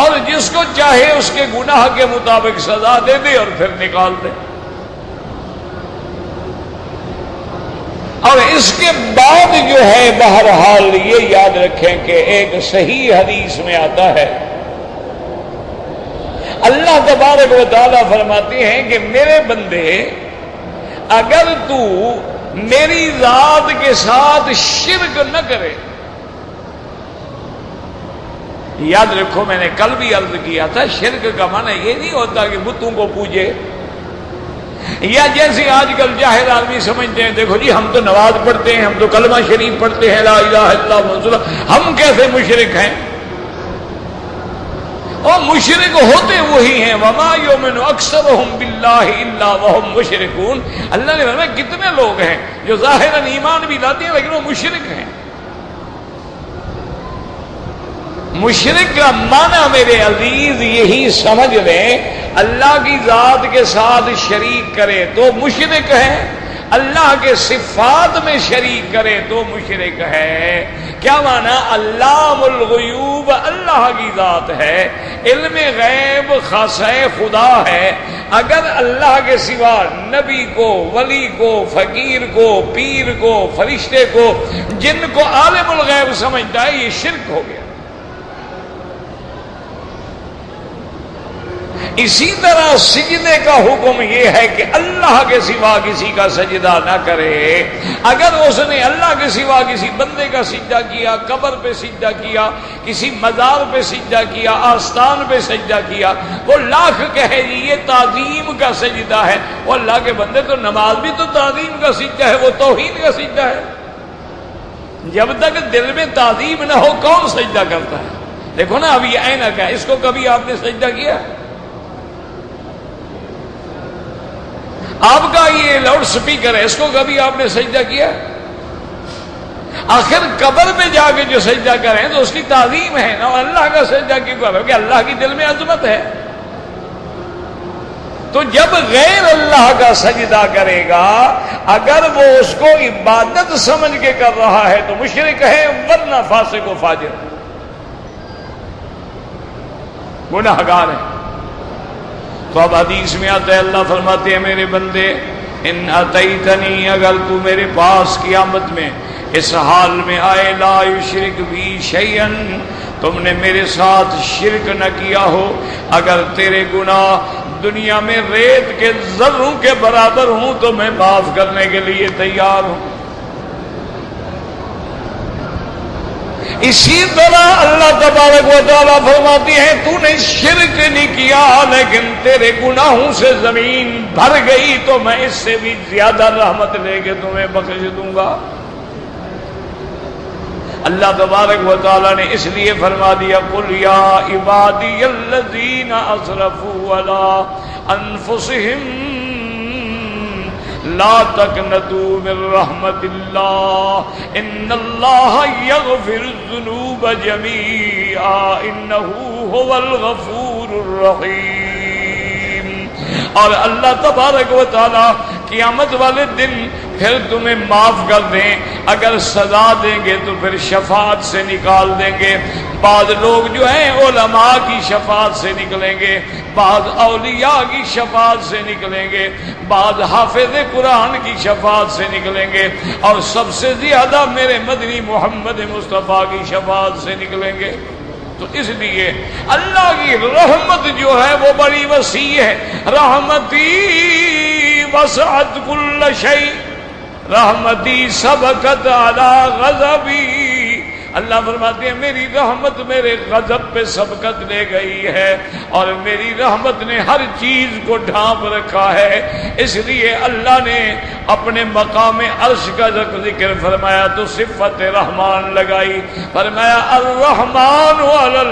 اور جس کو چاہے اس کے گناہ کے مطابق سزا دے دے اور پھر نکال دے. اور اس کے بعد جو ہے بہرحال یہ یاد رکھیں کہ ایک صحیح حدیث میں آتا ہے اللہ تبارک و تعالیٰ فرماتے ہیں کہ میرے بندے اگر تو میری ذات کے ساتھ شرک نہ کرے. یاد رکھو میں نے کل بھی عرض کیا تھا شرک کا معنی یہ نہیں ہوتا کہ بتوں کو پوجے، یا جیسے آج کل جاہل آدمی سمجھتے ہیں دیکھو جی ہم تو نماز پڑھتے ہیں، ہم تو کلمہ شریف پڑھتے ہیں، لا الہ الا اللہ محمد رسول اللہ، ہم کیسے مشرک ہیں؟ اور مشرک ہوتے وہی ہیں. وما یؤمن اکثرهم باللہ الا وهم مشرکون. اللہ نے فرمایا کتنے لوگ ہیں جو ظاہراً ایمان بھی لاتے ہیں لیکن وہ مشرک ہیں. مشرک کا معنی میرے عزیز یہی سمجھ لیں، اللہ کی ذات کے ساتھ شریک کرے تو مشرک ہے، اللہ کے صفات میں شریک کرے تو مشرک ہے. کیا معنی؟ علام الغیوب اللہ کی ذات ہے، علم غیب خاصہ خدا ہے۔ اگر اللہ کے سوا نبی کو، ولی کو، فقیر کو، پیر کو، فرشتے کو، جن کو عالم الغیب سمجھتا ہے، یہ شرک ہو گیا۔ اسی طرح سجدے کا حکم یہ ہے کہ اللہ کے سوا کسی کا سجدہ نہ کرے۔ اگر اس نے اللہ کے سوا کسی بندے کا سجدہ کیا، قبر پہ سجدہ کیا، کسی مزار پہ سجدہ کیا، آستان پہ سجدہ کیا، وہ لاکھ کہے جی یہ تعظیم کا سجدہ ہے۔ وہ اللہ کے بندے تو نماز بھی تو تعظیم کا سجدہ ہے، وہ توحید کا سجدہ ہے۔ جب تک دل میں تعظیم نہ ہو کون سجدہ کرتا ہے؟ دیکھو نا اب یہ عینک ہے، اس کو کبھی آپ نے سجدہ کیا؟ آپ کا یہ لاؤڈ سپیکر ہے، اس کو کبھی آپ نے سجدہ کیا؟ آخر قبر میں جا کے جو سجدہ کریں تو اس کی تعظیم ہے نا، اللہ کا سجدہ کیوں کرو کہ اللہ کی دل میں عظمت ہے۔ تو جب غیر اللہ کا سجدہ کرے گا، اگر وہ اس کو عبادت سمجھ کے کر رہا ہے تو مشرک ہے، ورنہ فاسق و فاجر گناہگار ہے۔ تو اب حدیث میں آتا ہے، اللہ فرماتے ہیں میرے بندے ان اتیتنی، اگر تو میرے پاس قیامت میں اس حال میں آئے لا یشرک بی شیئا، تم نے میرے ساتھ شرک نہ کیا ہو، اگر تیرے گناہ دنیا میں ریت کے ذروں کے برابر ہوں تو میں معاف کرنے کے لیے تیار ہوں۔ اسی طرح اللہ تبارک و تعالیٰ فرماتی ہے تو نے شرک نہیں کیا لیکن تیرے گناہوں سے زمین بھر گئی تو میں اس سے بھی زیادہ رحمت لے کے تمہیں بخش دوں گا۔ اللہ تبارک و تعالیٰ نے اس لیے فرما دیا قل یا عبادی الذین اسرفوا علی انفسہم لا تقنطوا من رحمت اللہ ان اللہ یغفر الذنوب جمیعا انہ هو الغفور الرحیم۔ اور اللہ تبارک و تعالی قیامت والے دن پھر تمہیں معاف کر دیں، اگر سزا دیں گے تو پھر شفاعت سے نکال دیں گے۔ بعض لوگ جو ہیں علماء کی شفاعت سے نکلیں گے، بعض اولیاء کی شفاعت سے نکلیں گے، بعض حافظ قرآن کی شفاعت سے نکلیں گے، اور سب سے زیادہ میرے مدنی محمد مصطفیٰ کی شفاعت سے نکلیں گے۔ تو اس لیے اللہ کی رحمت جو ہے وہ بڑی وسیع ہے۔ رحمتی وسعت کل شیء رحمتی سبقت علی غضبی۔ اللہ فرماتے ہیں میری رحمت میرے غضب پہ سبقت لے گئی ہے اور میری رحمت نے ہر چیز کو ڈھانپ رکھا ہے۔ اس لیے اللہ نے اپنے مقام عرش کا ذکر فرمایا تو صفت رحمان لگائی، فرمایا الرحمن علی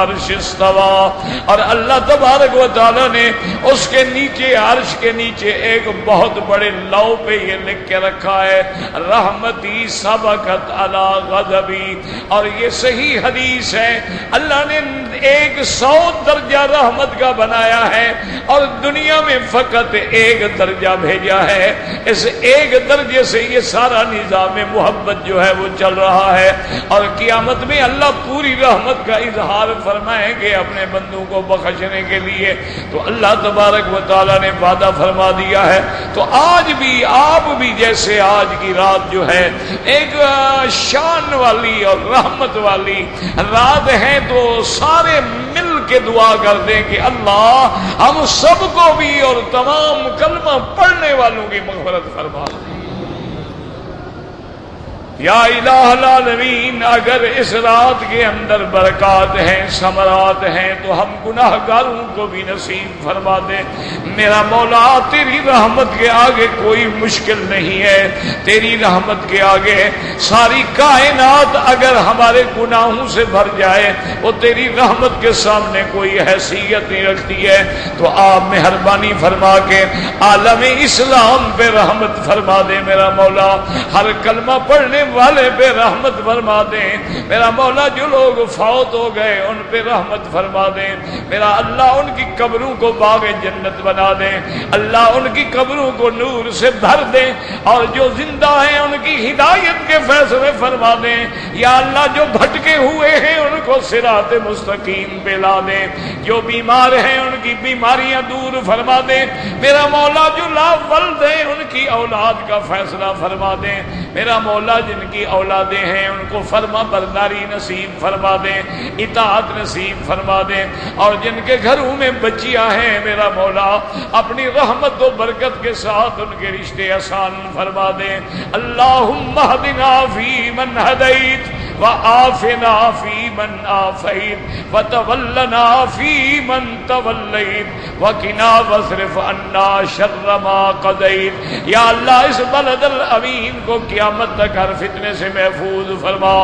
عرش استوا، اور اللہ تبارک و تعالی نے اس کے نیچے عرش کے نیچے ایک بہت بڑے لو پہ یہ لکھ کے رکھا ہے رحمتی سبقت علی غضبی۔ اور یہ صحیح حدیث ہے، اللہ نے 100 درجہ رحمت کا بنایا ہے اور دنیا میں فقط ایک درجہ بھیجا ہے۔ اس ایک درجے سے یہ سارا نظام محبت جو ہے وہ چل رہا ہے، اور قیامت میں اللہ پوری رحمت کا اظہار فرمائیں گے اپنے بندوں کو بخشنے کے لیے۔ تو اللہ تبارک و تعالیٰ نے وعدہ فرما دیا ہے۔ تو آج بھی آپ بھی جیسے آج کی رات جو ہے ایک شان والی اور رحمت والی رات ہے، تو سارے مل کے دعا کر دیں کہ اللہ ہم سب کو بھی اور تمام کلمہ پڑھنے والوں کی مغفرت فرما دے۔ یا الہ العالمین، اگر اس رات کے اندر برکات ہیں، ثمرات ہیں، تو ہم گناہ گاروں کو بھی نصیب فرما دے۔ میرا مولا تیری رحمت کے آگے کوئی مشکل نہیں ہے، تیری رحمت کے آگے ساری کائنات اگر ہمارے گناہوں سے بھر جائے وہ تیری رحمت کے سامنے کوئی حیثیت نہیں رکھتی ہے۔ تو آپ مہربانی فرما کے عالم اسلام پہ رحمت فرما دے میرا مولا، ہر کلمہ پڑھنے والے پہ رحمت فرما دے میرا مولا، جو لوگ فوت ہو گئے ان پہ رحمت فرما دے میرا اللہ، ان کی قبروں کو باغ جنت بنا دے اللہ، ان کی قبروں کو نور سے بھر دے، اور جو زندہ ہیں ان کی ہدایت کے فیصلے فرما دے یا اللہ، جو بھٹکے ہوئے ہیں ان کو صراط مستقیم پہ لا دے، جو بیمار ہیں ان کی بیماریاں دور فرما دے میرا مولا، جو لا ولد ہیں ان کی اولاد کا فیصلہ فرما دے میرا مولا، جن کی اولادیں ہیں ان کو فرما برداری نصیب فرما دے، اطاعت نصیب فرما دے، اور جن کے گھروں میں بچیاں ہیں میرا مولا، اپنی رحمت و برکت کے ساتھ ان کے رشتے آسان فرما دے اللہم اہدنا فیمن ہدیت وآفنا فیمن آفیت وتولنا فیمن تولیت وقنا واصرف عنا شر ما قضیت یا اللہ، اس بلد الامین کو قیامت تک ہر فتنے سے محفوظ فرما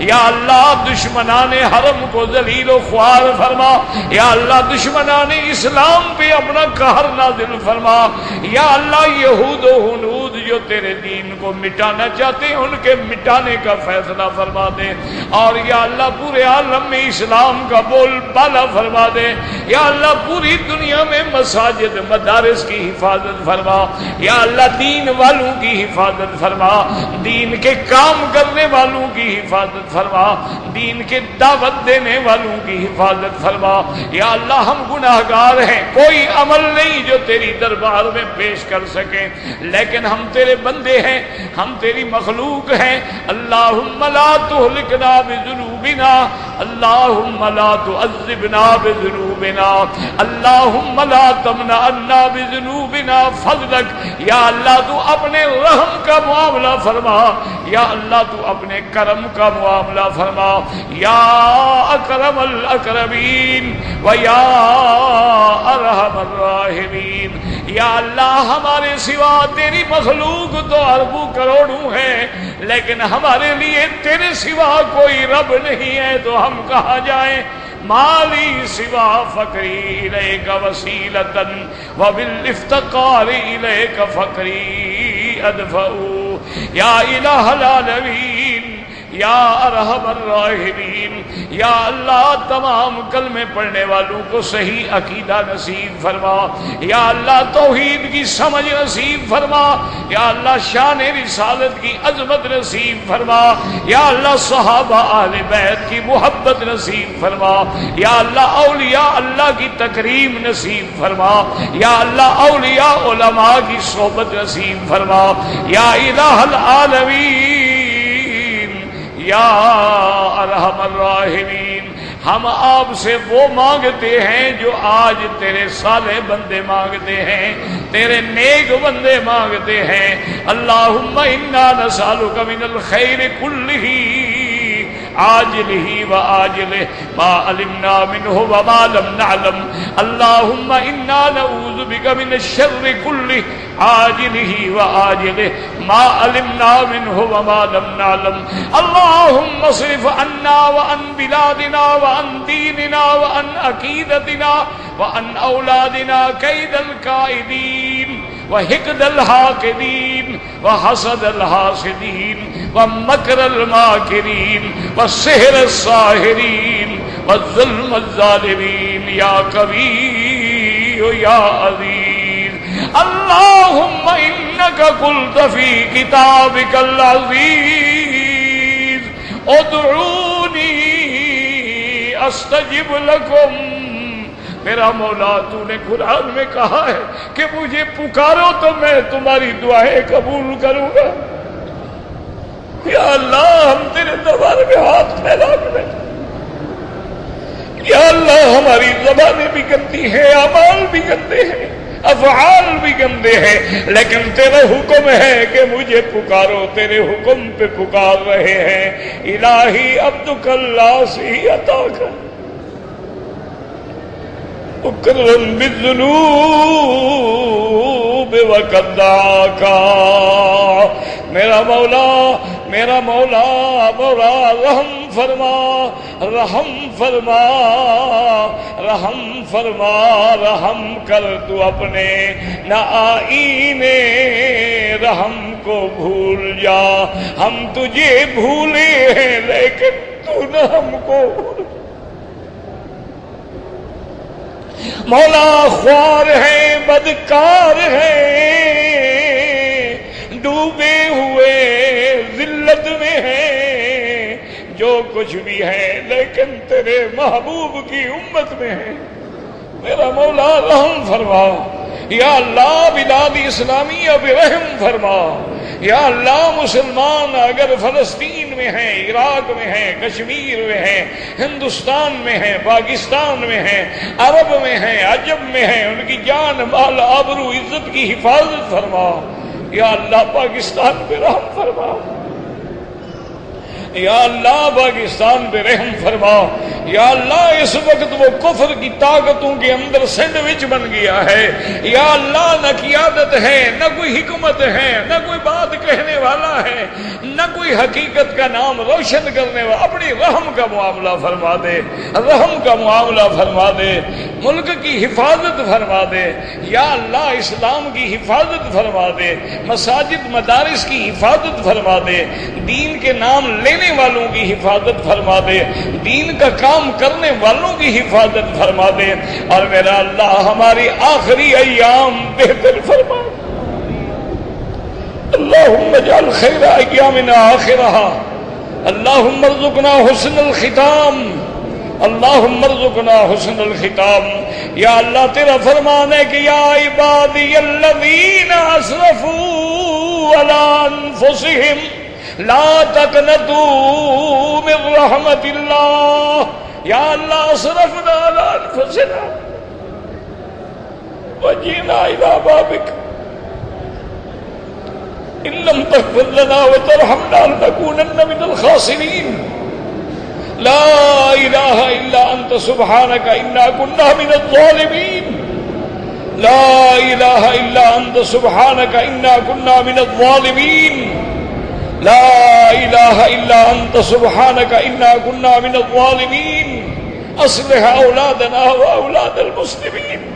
یا اللہ، دشمنان حرم کو ذلیل و خوار فرما یا اللہ، دشمنان اسلام پہ اپنا قہر نازل فرما یا اللہ، یہود و ہنود جو تیرے دین کو مٹانا چاہتے ہیں ان کے مٹانے کا فیصلہ فرما دے، اور یا اللہ پورے عالم میں اسلام کا بول بالا فرما دے یا اللہ، پوری دنیا میں مساجد مدارس کی حفاظت فرما یا اللہ، دین والوں کی حفاظت فرما، دین کے کام کرنے والوں کی حفاظت فرما، دین کے دعوت دینے والوں کی حفاظت فرما یا اللہ، ہم گناہگار ہیں، کوئی عمل نہیں جو تیری دربار میں پیش کر سکیں، لیکن ہم تیرے بندے ہیں، ہم تیری مخلوق ہیں اللہم لا تہلکنا بذنوبنا، اللہم لا تعذبنا بذنوبنا، اللہم لا تمنعنا بذنوبنا فضلک یا اللہ، تو اپنے رحم کا معاملہ فرما یا اللہ، تو اپنے کرم کا معاملہ فرما یا اکرم الاکرمین و یا ارحم الراحمین یا اللہ، ہمارے سوا تیری مخلوق تو اربوں کروڑوں ہے، لیکن ہمارے لیے تیرے سوا کوئی رب نہیں ہے، تو ہم کہاں جائیں؟ مالی سوا فقری الیک وسیلۃ وبالافتقار الیک فقری ادفع یا الہ العالمین یا ارحم الراحمین یا اللہ، تمام کلمے پڑھنے والوں کو صحیح عقیدہ نصیب فرما یا اللہ، توحید کی سمجھ نصیب فرما یا اللہ، شان رسالت کی عظمت نصیب فرما یا اللہ، صحابہ اہل بیت کی محبت نصیب فرما یا اللہ، اولیاء اللہ کی تکریم نصیب فرما یا اللہ، اولیاء علماء کی صحبت نصیب فرما یا الہ العالمین یا ارحم الراحمین۔ ہم آپ سے وہ مانگتے ہیں جو آج تیرے صالح بندے مانگتے ہیں، تیرے نیک بندے مانگتے ہیں اللہم انا نسألک من الخیر کلہ عاجلہ وآجلہ ما علمنا منہ وما لم نعلم، اللہم انا نعوذ بک من الشر کلہ عاجلہ وآجلہ ما علمنا منہ وما لم نعلم، اللہم اصرف عنا وعن بلادنا وعن دیننا وعن عقیدتنا وعن اولادنا کید الکائدین وحقد الحاقدین وحسد الحاسدین ومکر الماکرین وسحر الساحرین والظلم الظالمین یا قوی یا عزیز۔ اللہم انک قلت فی کتابک العزیز ادعونی استجب لکم، میرا مولا تو نے قرآن میں کہا ہے کہ مجھے پکارو تو میں تمہاری دعائیں قبول کروں گا یا اللہ، ہم تیرے دربار میں ہاتھ پھیلا کے بیٹھے یا اللہ، ہماری زبانیں بھی گندی ہیں، اعمال بھی گندے ہیں، افعال بھی گندے ہیں، لیکن تیرا حکم ہے کہ مجھے پکارو، تیرے حکم پہ پکار رہے ہیں الہی عبدک اللاسی عطاک اکرم بالذنوب وقداک، میرا مولا میرا مولا مولا رحم فرما رحم فرما رحم فرما رحم کر تو اپنے نہ آئینے رحم کو کو بھول جا، ہم تجھے بھولے ہیں لیکن تو نہ ہم کو بھول۔ مولا خوار ہیں، بدکار ہیں، ڈوبے ہوئے ذلت میں ہیں، جو کچھ بھی ہے لیکن تیرے محبوب کی امت میں ہے۔ میرا مولا رحم فرما، یا اللہ بلاد اسلامیہ پہ رحم فرما، یا اللہ مسلمان اگر فلسطین میں ہیں، عراق میں ہیں، کشمیر میں ہیں، ہندوستان میں ہیں، پاکستان میں ہیں، عرب میں ہیں، عجم میں ہیں، ان کی جان مال آبرو عزت کی حفاظت فرما۔ یا اللہ پاکستان پہ رحم فرما، یا اللہ پاکستان پہ رحم فرما۔ یا اللہ اس وقت وہ کفر کی طاقتوں کے اندر سینڈوچ بن گیا ہے، یا اللہ نہ قیادت ہے، نہ کوئی حکمت ہے، نہ کوئی بات کہنے والا ہے، نہ کوئی حقیقت کا نام روشن کرنے والا۔ اپنی رحم کا معاملہ فرما دے، رحم کا معاملہ فرما دے، ملک کی حفاظت فرما دے، یا اللہ اسلام کی حفاظت فرما دے، مساجد مدارس کی حفاظت فرما دے، دین کے نام لینے والوں کی حفاظت فرما دے، دین کا کام کرنے والوں کی حفاظت فرما دے، اور میرا اللہ ہماری آخری ایام بہتر فرما دے۔ اللہم اجعل خیر ایامنا آخرہا، اللہم ارزقنا حسن الختام، اللہم ارزقنا حسن الختام۔ یا اللہ تیرا فرمان ہے کہ یا عبادی الذین اسرفوا علی انفسہم لا تقنطوا من رحمت اللہ۔ یا اللہ اسرفنا علی انفسنا وجئنا الی بابک ان لم تغفر لنا وترحمنا لنکونن من الخاسرین۔ لا الہ الا انت سبحانک انا کنا من الظالمین، لا الہ الا انت سبحانک انا کنا من الظالمین، لا الہ الا انت سبحانک انا کنا من الظالمین۔ اصلح اولادنا واولاد المسلمین،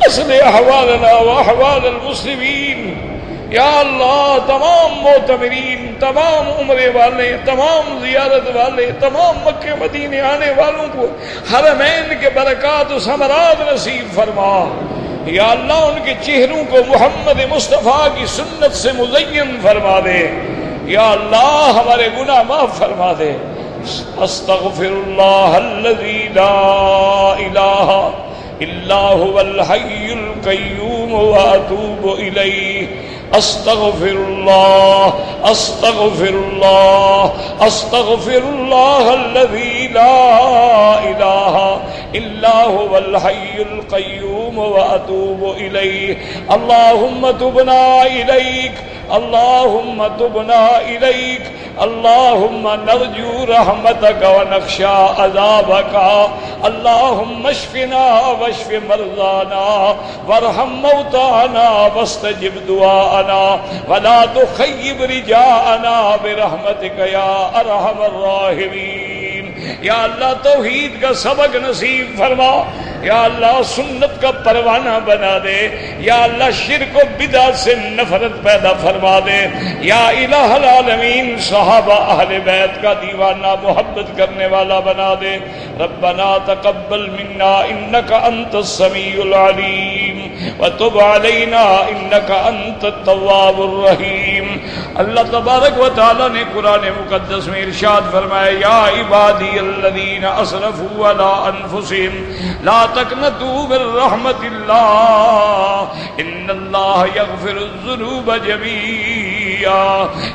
اصلح احوالنا واحوال المسلمین۔ یا اللہ تمام معتمرین، تمام عمرے والے، تمام زیارت والے، تمام مکہ مدینے آنے والوں کو حرمین کے برکات و ثمرات نصیب فرما۔ یا اللہ ان کے چہروں کو محمد مصطفیٰ کی سنت سے مزین فرما دے۔ یا اللہ ہمارے گناہ معاف فرما دے۔ استغفر اللہ الذی لا الہ الا هو الحی القیوم واتوب الیہ۔ استغفر اللہ، استغفر اللہ، استغفر اللہ الذی لا الہ الا هو الحی القیوم واتوب الیہ۔ اللہم تبنا الیک، اللہم تبنا الیک، اللہم نرجو رحمتک ونخشى عذابک، اللہم اشفنا واشف مرضانا وارحم موتانا واستجب دعاءنا ولا تخيب رجاءنا برحمتک یا ارحم الراحمین۔ یا اللہ توحید کا سبق نصیب فرما، یا اللہ سنت کا پروانہ بنا دے، یا اللہ شرک و بدعت سے نفرت پیدا فرما دے، یا الہ العالمین صحابہ اہل بیت کا دیوانہ محبت کرنے والا بنا دے۔ ربنا تقبل منا انک انت السمیع العلیم وتب علینا انک انت التواب الرحیم۔ اللہ تبارک و تعالی نے قرآن مقدس میں ارشاد فرمایا، یا عبادی الذین اسرفوا علی انفسہم لا تقنطوا من رحمت اللہ ان اللہ یغفر الذنوب جميعا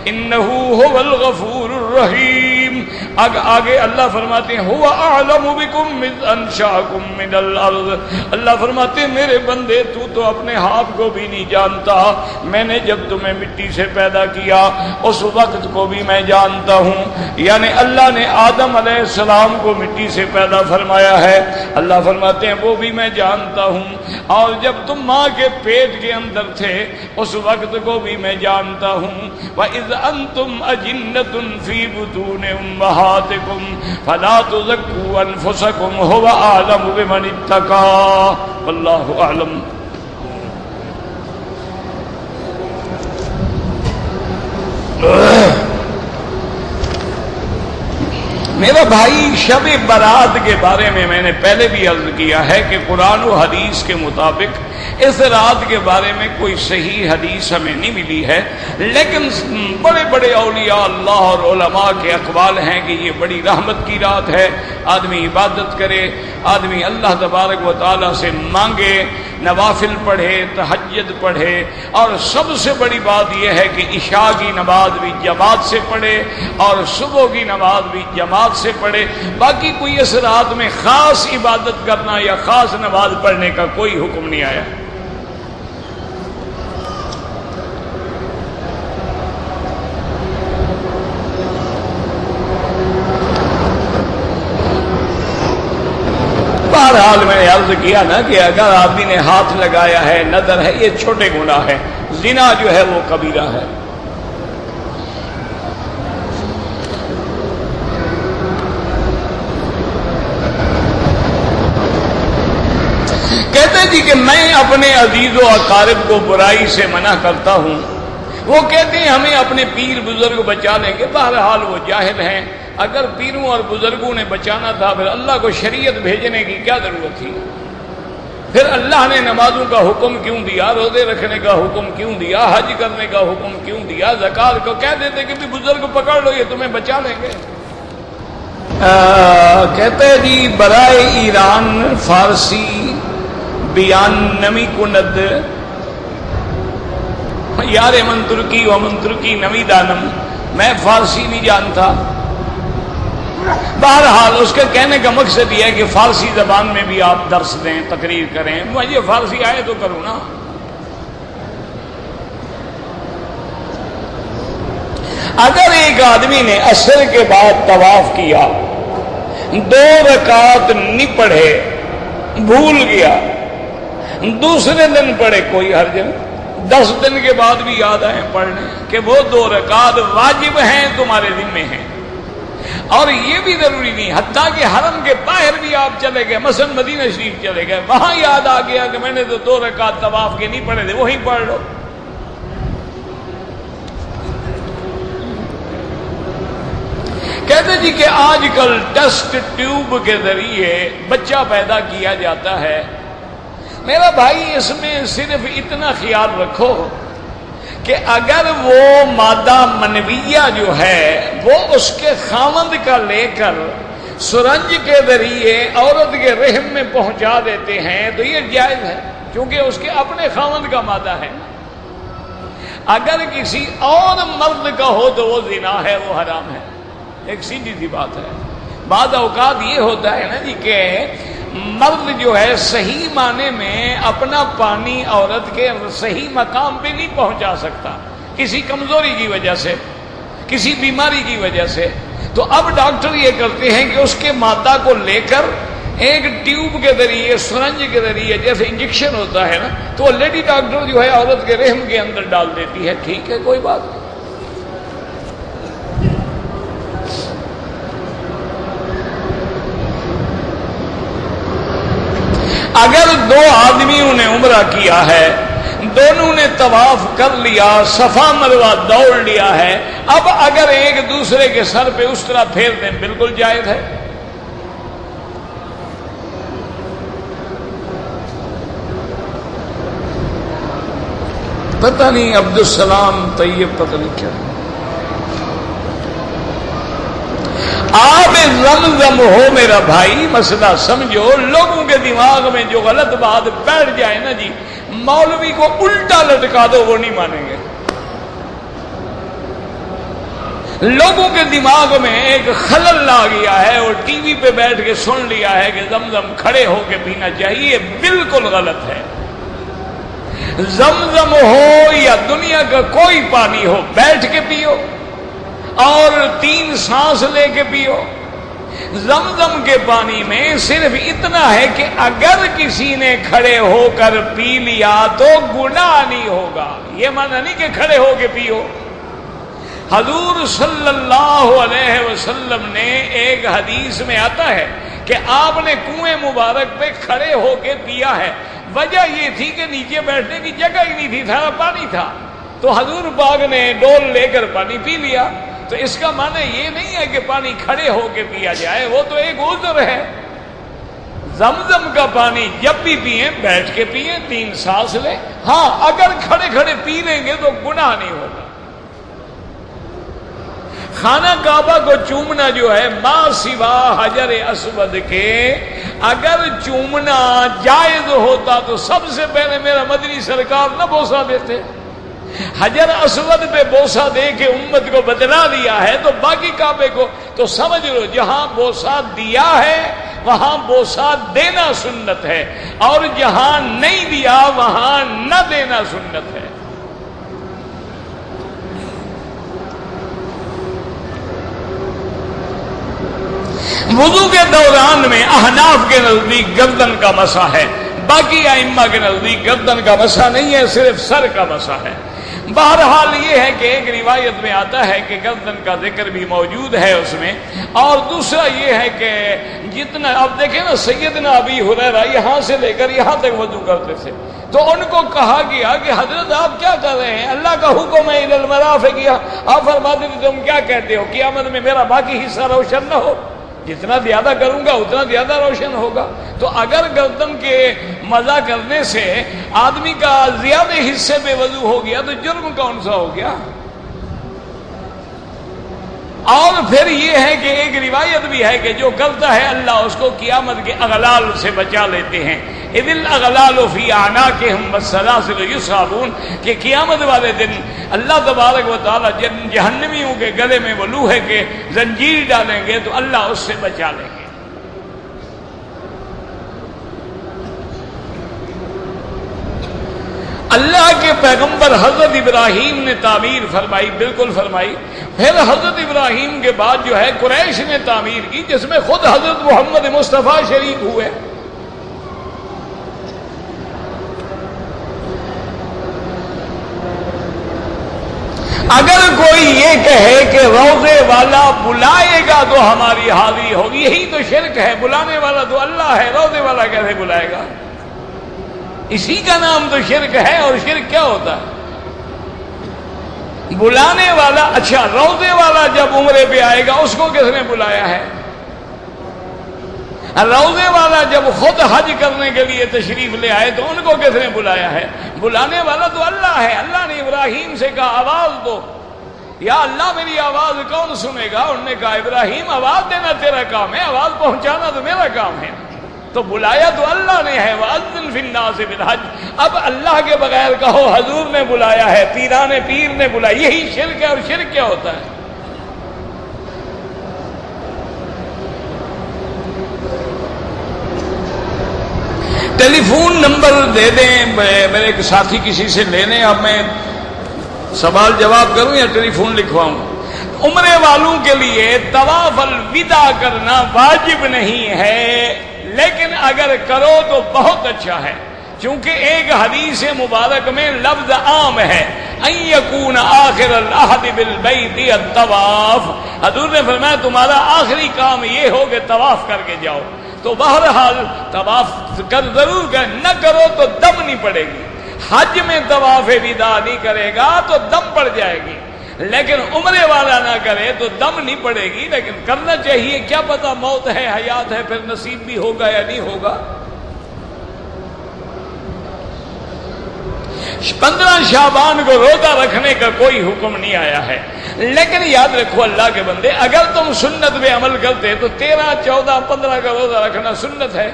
انہ هو الغفور الرحیم۔ آگے اللہ فرماتے ہیں هو اعلم بکم اذ انشأکم من الارض۔ اللہ فرماتے ہیں میرے بندے تو اپنے آپ کو بھی نہیں جانتا، میں نے جب تمہیں مٹی سے پیدا کیا اس وقت کو بھی میں جانتا ہوں۔ یعنی اللہ نے آدم علیہ السلام کو مٹی سے پیدا فرمایا ہے، اللہ فرماتے ہیں وہ بھی میں جانتا ہوں، اور جب تم ماں کے پیٹ کے اندر تھے اس وقت کو بھی میں جانتا ہوں۔ وَإِذْ أَنْتُمْ أَجِنَّةٌ فِي بُطُونِ أُمَّهَاتِكُمْ فَلَا تُزَكُّوا أَنفُسَكُمْ هُوَ أَعْلَمُ بِمَنِ اتَّقَىٰ وَاللَّهُ أَعْلَمُ۔ میرا بھائی، شب برات کے بارے میں نے پہلے بھی عرض کیا ہے کہ قرآن و حدیث کے مطابق اس رات کے بارے میں کوئی صحیح حدیث ہمیں نہیں ملی ہے، لیکن بڑے بڑے اولیاء اللہ اور علماء کے اقوال ہیں کہ یہ بڑی رحمت کی رات ہے، آدمی عبادت کرے، آدمی اللہ تبارک و تعالیٰ سے مانگے، نوافل پڑھے، تہجد پڑھے، اور سب سے بڑی بات یہ ہے کہ عشاء کی نماز بھی جماعت سے پڑھے اور صبح کی نماز بھی جماعت سے پڑھے۔ باقی کوئی اس رات میں خاص عبادت کرنا یا خاص نماز پڑھنے کا کوئی حکم نہیں آیا۔ بہرحال میں نے عرض کیا نا کہ اگر آدمی نے ہاتھ لگایا ہے، نظر ہے، یہ چھوٹے گناہ ہے، زنا جو ہے وہ کبیرہ ہے۔ کہتے جی کہ میں اپنے عزیز و اقارب کو برائی سے منع کرتا ہوں، وہ کہتے ہیں ہمیں اپنے پیر بزرگ بچا لیں گے۔ بہرحال وہ جاہل ہیں، اگر پیروں اور بزرگوں نے بچانا تھا پھر اللہ کو شریعت بھیجنے کی کیا ضرورت تھی؟ پھر اللہ نے نمازوں کا حکم کیوں دیا، روزے رکھنے کا حکم کیوں دیا، حج کرنے کا حکم کیوں دیا؟ زکات کو کہہ دیتے کہ بھی بزرگ پکڑ لو، یہ تمہیں بچا لیں گے۔ کہتے جی برائے ایران فارسی بیان نمی کند، یار من ترکی و من ترکی نمی دانم، میں فارسی نہیں جانتا۔ بہرحال اس کے کہنے کا مقصد یہ ہے کہ فارسی زبان میں بھی آپ درس دیں، تقریر کریں، مجھے فارسی آئے تو کروں نا۔ اگر ایک آدمی نے عصر کے بعد طواف کیا، 2 رکعت نہیں پڑھے، بھول گیا، دوسرے دن پڑھے، کوئی حرج نہیں، 10 دن کے بعد بھی یاد آئے پڑھنے کہ وہ 2 رکعت واجب ہیں، تمہارے ذمے ہیں۔ اور یہ بھی ضروری نہیں، حتیٰ کہ حرم کے باہر بھی آپ چلے گئے، مثلا مدینہ شریف چلے گئے، وہاں یاد آ گیا کہ میں نے تو 2 رکعت طواف کے نہیں پڑھے تھے، وہیں پڑھ لو۔ کہتے جی کہ آج کل ٹیسٹ ٹیوب کے ذریعے بچہ پیدا کیا جاتا ہے۔ میرا بھائی اس میں صرف اتنا خیال رکھو کہ اگر وہ مادہ منویہ جو ہے وہ اس کے خاوند کا لے کر سرنج کے ذریعے عورت کے رحم میں پہنچا دیتے ہیں تو یہ جائز ہے، کیونکہ اس کے اپنے خاوند کا مادہ ہے۔ اگر کسی اور مرد کا ہو تو وہ زنا ہے، وہ حرام ہے، ایک سیدھی سی بات ہے۔ بعض اوقات یہ ہوتا ہے نا جی کہ مرد جو ہے صحیح معنی میں اپنا پانی عورت کے صحیح مقام پہ نہیں پہنچا سکتا، کسی کمزوری کی وجہ سے، کسی بیماری کی وجہ سے، تو اب ڈاکٹر یہ کرتے ہیں کہ اس کے مادہ کو لے کر ایک ٹیوب کے ذریعے، سرنج کے ذریعے، جیسے انجیکشن ہوتا ہے نا، تو وہ لیڈی ڈاکٹر جو ہے عورت کے رحم کے اندر ڈال دیتی ہے۔ ٹھیک ہے، کوئی بات نہیں۔ اگر 2 آدمیوں نے عمرہ کیا ہے، دونوں نے طواف کر لیا، صفا مروہ دوڑ لیا ہے، اب اگر ایک دوسرے کے سر پہ اس طرح پھیر دیں بالکل جائز ہے۔ پتہ نہیں عبدالسلام طیب پتہ نہیں کیا آب زمزم ہو میرا بھائی، مسئلہ سمجھو۔ لوگوں کے دماغ میں جو غلط بات بیٹھ جائے نا جی، مولوی کو الٹا لٹکا دو وہ نہیں مانیں گے۔ لوگوں کے دماغ میں ایک خلل آ گیا ہے اور ٹی وی پہ بیٹھ کے سن لیا ہے کہ زمزم کھڑے ہو کے پینا چاہیے، بالکل غلط ہے۔ زمزم ہو یا دنیا کا کوئی پانی ہو، بیٹھ کے پیو اور 3 سانس لے کے پیو۔ زمزم کے پانی میں صرف اتنا ہے کہ اگر کسی نے کھڑے ہو کر پی لیا تو گناہ نہیں ہوگا، یہ معنی نہیں کہ کھڑے ہو کے پیو۔ حضور صلی اللہ علیہ وسلم نے ایک حدیث میں آتا ہے کہ آپ نے کنویں مبارک پہ کھڑے ہو کے پیا ہے، وجہ یہ تھی کہ نیچے بیٹھنے کی جگہ ہی نہیں تھی، سارا پانی تھا، تو حضور پاک نے ڈول لے کر پانی پی لیا۔ تو اس کا معنی یہ نہیں ہے کہ پانی کھڑے ہو کے پیا جائے، وہ تو ایک عذر ہے۔ زمزم کا پانی جب بھی پئیں بیٹھ کے پئیں، 3 سانس لیں۔ ہاں اگر کھڑے کھڑے پی لیں گے تو گناہ نہیں ہوگا۔ خانہ کعبہ کو چومنا جو ہے ما سوا حجر اسود کے، اگر چومنا جائز ہوتا تو سب سے پہلے میرا مدنی سرکار نہ بوسہ دیتے۔ حجر اسود پہ بوسہ دے کے امت کو بدلا دیا ہے، تو باقی کعبے کو تو سمجھ لو جہاں بوسہ دیا ہے وہاں بوسہ دینا سنت ہے، اور جہاں نہیں دیا وہاں نہ دینا سنت ہے۔ وضو کے دوران میں احناف کے نزدیک گردن کا مسح ہے، باقی ائمہ کے نزدیک گردن کا مسح نہیں ہے، صرف سر کا مسح ہے۔ بہرحال یہ ہے کہ ایک روایت میں آتا ہے کہ گردن کا ذکر بھی موجود ہے اس میں، اور دوسرا یہ ہے کہ جتنا اب دیکھیں نا سیدنا ابی ہریرہ یہاں سے لے کر یہاں تک وضو کرتے تھے، تو ان کو کہا گیا کہ حضرت آپ کیا کر رہے ہیں، اللہ کا حکم ہے الی المرافق، آپ فرماتے تھے تم کیا کہتے ہو قیامت میں میرا باقی حصہ روشن نہ ہو، جتنا زیادہ کروں گا اتنا زیادہ روشن ہوگا۔ تو اگر گردن کے مزہ کرنے سے آدمی کا زیادہ حصے پہ وضو ہو گیا تو جرم کون سا ہو گیا؟ اور پھر یہ ہے کہ ایک روایت بھی ہے کہ جو کرتا ہے اللہ اس کو قیامت کے اغلال سے بچا لیتے ہیں، اذ الاغلال فی اعناقہم والسلاسل یسحبون، کہ قیامت والے دن اللہ تبارک و تعالی جہنمیوں کے گلے میں وہ لوہے کے زنجیر ڈالیں گے تو اللہ اس سے بچا لیں گے۔ اللہ کے پیغمبر حضرت ابراہیم نے تعمیر فرمائی، بالکل فرمائی۔ پھر حضرت ابراہیم کے بعد جو ہے قریش نے تعمیر کی، جس میں خود حضرت محمد مصطفیٰ شریک ہوئے۔ اگر کوئی یہ کہے کہ روضے والا بلائے گا تو ہماری حاضری ہوگی، یہی تو شرک ہے۔ بلانے والا تو اللہ ہے، روضے والا کیسے بلائے گا؟ اسی کا نام تو شرک ہے۔ اور شرک کیا ہوتا ہے؟ بلانے والا، اچھا روضے والا جب عمرے پہ آئے گا اس کو کس نے بلایا ہے؟ روضے والا جب خود حج کرنے کے لیے تشریف لے آئے تو ان کو کس نے بلایا ہے؟ بلانے والا تو اللہ ہے۔ اللہ نے ابراہیم سے کہا آواز دو، یا اللہ میری آواز کون سنے گا؟ انہوں نے کہا ابراہیم آواز دینا تیرا کام ہے، آواز پہنچانا تو میرا کام ہے۔ تو بلایا تو اللہ نے ہے، وَأَذِّن فِي النَّاسِ بِالْحَجِّ۔ اب اللہ کے بغیر کہو حضور نے بلایا ہے، پیران پیر نے بلایا، یہی شرک ہے۔ اور شرک کیا ہوتا ہے؟ ٹیلی فون نمبر دے دیں، میرے ایک ساتھی کسی سے لینے، اب میں سوال جواب کروں یا ٹیلی فون لکھواؤں؟ عمرے والوں کے لیے طواف الوداع کرنا واجب نہیں ہے، لیکن اگر کرو تو بہت اچھا ہے، چونکہ ایک حدیث مبارک میں لفظ عام ہے ان یکون آخر العہد بالبیت الطواف۔ حضور نے فرمایا تمہارا آخری کام یہ ہو کہ طواف کر کے جاؤ۔ تو بہرحال طواف کر ضرور کر، نہ کرو تو دم نہیں پڑے گی۔ حج میں طواف وداع نہیں کرے گا تو دم پڑ جائے گی، لیکن عمرے والا نہ کرے تو دم نہیں پڑے گی، لیکن کرنا چاہیے۔ کیا پتہ موت ہے حیات ہے، پھر نصیب بھی ہوگا یا نہیں ہوگا۔ 15 شعبان کو روزہ رکھنے کا کوئی حکم نہیں آیا ہے، لیکن یاد رکھو اللہ کے بندے، اگر تم سنت پہ عمل کرتے تو 13، 14، 15 کا روزہ رکھنا سنت ہے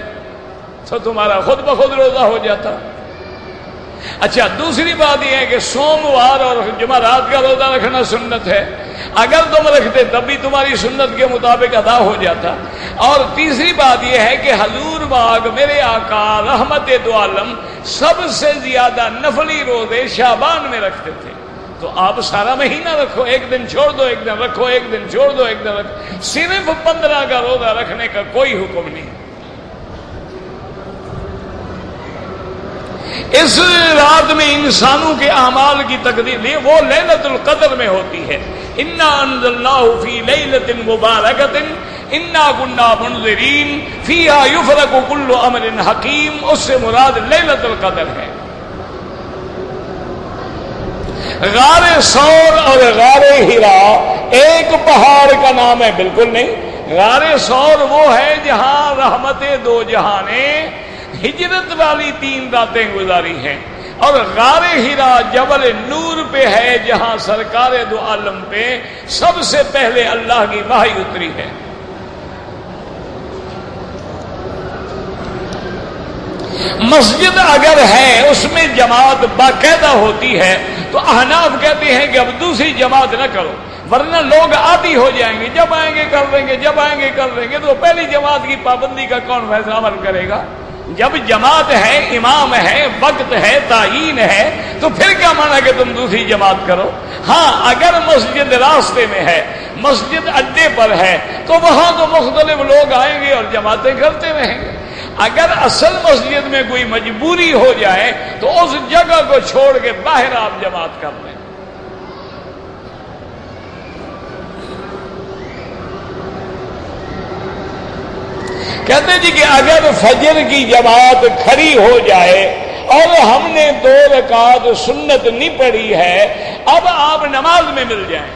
تو تمہارا خود بخود روزہ ہو جاتا۔ اچھا دوسری بات یہ ہے کہ سوموار اور جمعرات کا روزہ رکھنا سنت ہے، اگر تم رکھتے تب بھی تمہاری سنت کے مطابق ادا ہو جاتا۔ اور تیسری بات یہ ہے کہ حضور پاک میرے آقا رحمت دو عالم سب سے زیادہ نفلی روزے شعبان میں رکھتے تھے، تو آپ سارا مہینہ رکھو، ایک دن چھوڑ دو ایک دن رکھو، ایک دن چھوڑ دو ایک دن رکھو، صرف 15 کا روزہ رکھنے کا کوئی حکم نہیں۔ اس رات میں انسانوں کے اعمال کی تقدیر وہ لیلۃ القدر میں ہوتی ہے۔ انا انزلناہ فی لیلۃ مبارکۃ انا کنا منذرین فیہا یفرق کل امر حکیم، اس سے مراد لیلۃ القدر ہے۔ غار ثور اور غار حرا ایک پہاڑ کا نام ہے، بالکل نہیں۔ غار ثور وہ ہے جہاں رحمت دو جہانیں ہجرت والی 3 راتیں گزاری ہیں، اور غار حرا جبل نور پہ ہے جہاں سرکار دو عالم پہ سب سے پہلے اللہ کی وحی اتری ہے۔ مسجد اگر ہے اس میں جماعت باقاعدہ ہوتی ہے تو احناف کہتے ہیں کہ اب دوسری جماعت نہ کرو، ورنہ لوگ عادی ہو جائیں گے، جب آئیں گے کر لیں گے، جب آئیں گے کر لیں گے، تو پہلی جماعت کی پابندی کا کون فیصلہ عمل کرے گا؟ جب جماعت ہے، امام ہے، وقت ہے، تعین ہے، تو پھر کیا مانا کہ تم دوسری جماعت کرو؟ ہاں اگر مسجد راستے میں ہے، مسجد اڈے پر ہے، تو وہاں تو مختلف لوگ آئیں گے اور جماعتیں کرتے رہیں گے۔ اگر اصل مسجد میں کوئی مجبوری ہو جائے تو اس جگہ کو چھوڑ کے باہر آپ جماعت کر لیں۔ کہتے جی کہ اگر فجر کی جماعت کھڑی ہو جائے اور ہم نے 2 رکعت سنت نہیں پڑھی ہے، اب آپ نماز میں مل جائیں،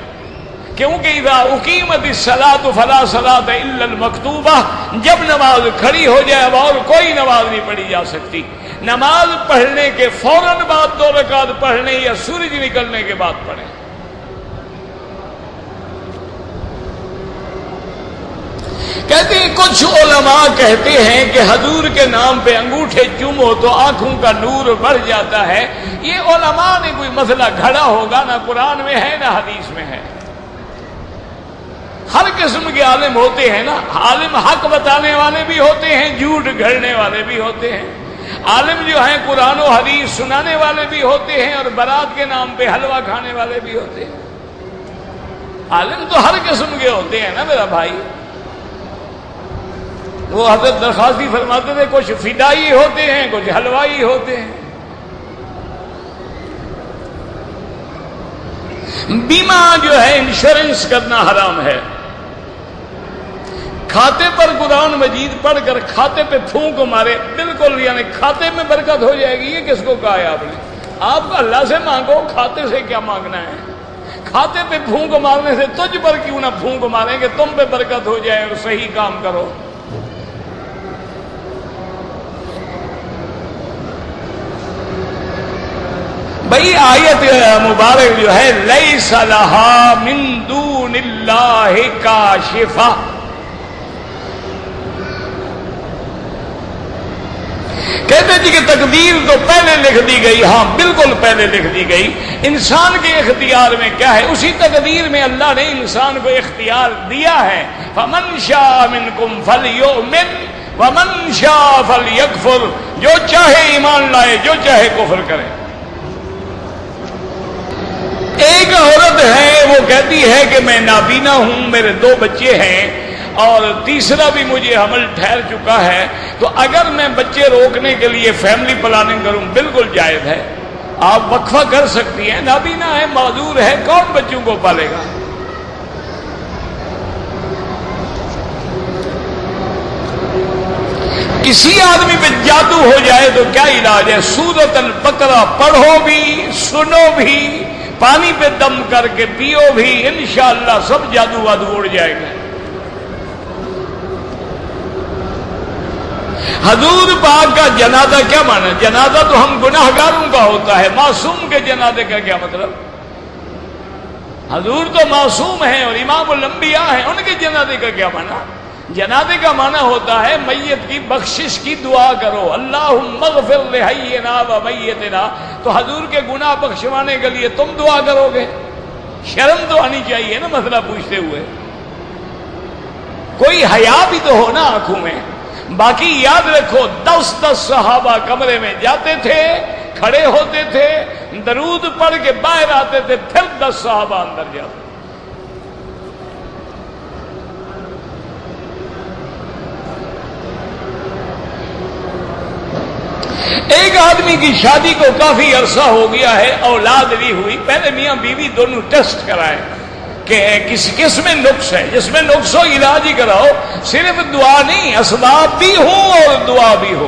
کیونکہ اذا اقیمت الصلاۃ فلا صلاۃ الا المکتوبہ، جب نماز کھڑی ہو جائے اب اور کوئی نماز نہیں پڑھی جا سکتی۔ نماز پڑھنے کے فوراً بعد 2 رکعت پڑھنے یا سورج نکلنے کے بعد پڑھیں۔ کہتے ہیں کچھ علماء کہتے ہیں کہ حضور کے نام پہ انگوٹھے چومو تو آنکھوں کا نور بڑھ جاتا ہے۔ یہ علماء نے کوئی مسئلہ گھڑا ہوگا، نہ قرآن میں ہے نہ حدیث میں ہے۔ ہر قسم کے عالم ہوتے ہیں نا، عالم حق بتانے والے بھی ہوتے ہیں، جھوٹ گھڑنے والے بھی ہوتے ہیں، عالم جو ہیں قرآن و حدیث سنانے والے بھی ہوتے ہیں، اور برات کے نام پہ حلوہ کھانے والے بھی ہوتے ہیں۔ عالم تو ہر قسم کے ہوتے ہیں نا میرا بھائی۔ وہ حضرت درخواستی فرماتے تھے کچھ فدائی ہوتے ہیں، کچھ حلوائی ہوتے ہیں۔ بیمہ جو ہے انشورنس کرنا حرام ہے۔ کھاتے پر قرآن مجید پڑھ کر کھاتے پہ پھونک مارے، بالکل یعنی کھاتے میں برکت ہو جائے گی، یہ کس کو کہا ہے آپ نے؟ آپ اللہ سے مانگو، کھاتے سے کیا مانگنا ہے؟ کھاتے پہ پھونک مارنے سے تجھ پر کیوں نہ پھونک ماریں گے، تم پہ برکت ہو جائے اور صحیح کام کرو۔ بھئی آیت مبارک جو ہے لیس لہا من دون اللہ کاشفہ، کہتے جی کہ تقدیر تو پہلے لکھ دی گئی، ہاں بالکل پہلے لکھ دی گئی۔ انسان کے اختیار میں کیا ہے؟ اسی تقدیر میں اللہ نے انسان کو اختیار دیا ہے۔ فمن شاء منکم فلیؤمن ومن شاء فلیکفر، جو چاہے ایمان لائے، جو چاہے کفر کرے۔ ایک عورت ہے وہ کہتی ہے کہ میں نابینا ہوں، میرے 2 بچے ہیں اور تیسرا بھی مجھے حمل ٹھہر چکا ہے، تو اگر میں بچے روکنے کے لیے فیملی پلاننگ کروں بالکل جائز ہے، آپ وقفہ کر سکتی ہیں۔ نابینا ہے، معذور ہے، کون بچوں کو پالے گا؟ کسی آدمی پہ جادو ہو جائے تو کیا علاج ہے؟ سورۃ البقرہ پڑھو بھی، سنو بھی، پانی پہ دم کر کے پیو بھی، انشاءاللہ سب جادو وادو اڑ جائے گا۔ حضور پاک کا جنازہ کیا مانا؟ جنازہ تو ہم گناہگاروں کا ہوتا ہے، معصوم کے جنازے کا کیا مطلب؟ حضور تو معصوم ہیں اور امام الانبیاء ہیں، ان کے جنازے کا کیا مانا؟ جنازے کا معنی ہوتا ہے میت کی بخشش کی دعا کرو، اللہم اغفر لحینا و میتنا، تو حضور کے گناہ بخشوانے کے لیے تم دعا کرو گے؟ شرم تو آنی چاہیے نا مسئلہ پوچھتے ہوئے، کوئی حیا بھی تو ہو نا آنکھوں میں۔ باقی یاد رکھو 10 صحابہ کمرے میں جاتے تھے، کھڑے ہوتے تھے، درود پڑھ کے باہر آتے تھے، پھر 10 صحابہ اندر جاتے۔ ایک آدمی کی شادی کو کافی عرصہ ہو گیا ہے، اولاد نہیں ہوئی، پہلے میاں بیوی دونوں ٹیسٹ کرائے کہ کس میں نقص ہے، جس میں نقص ہو علاج ہی کراؤ، صرف دعا نہیں، اسباب بھی ہوں اور دعا بھی ہو۔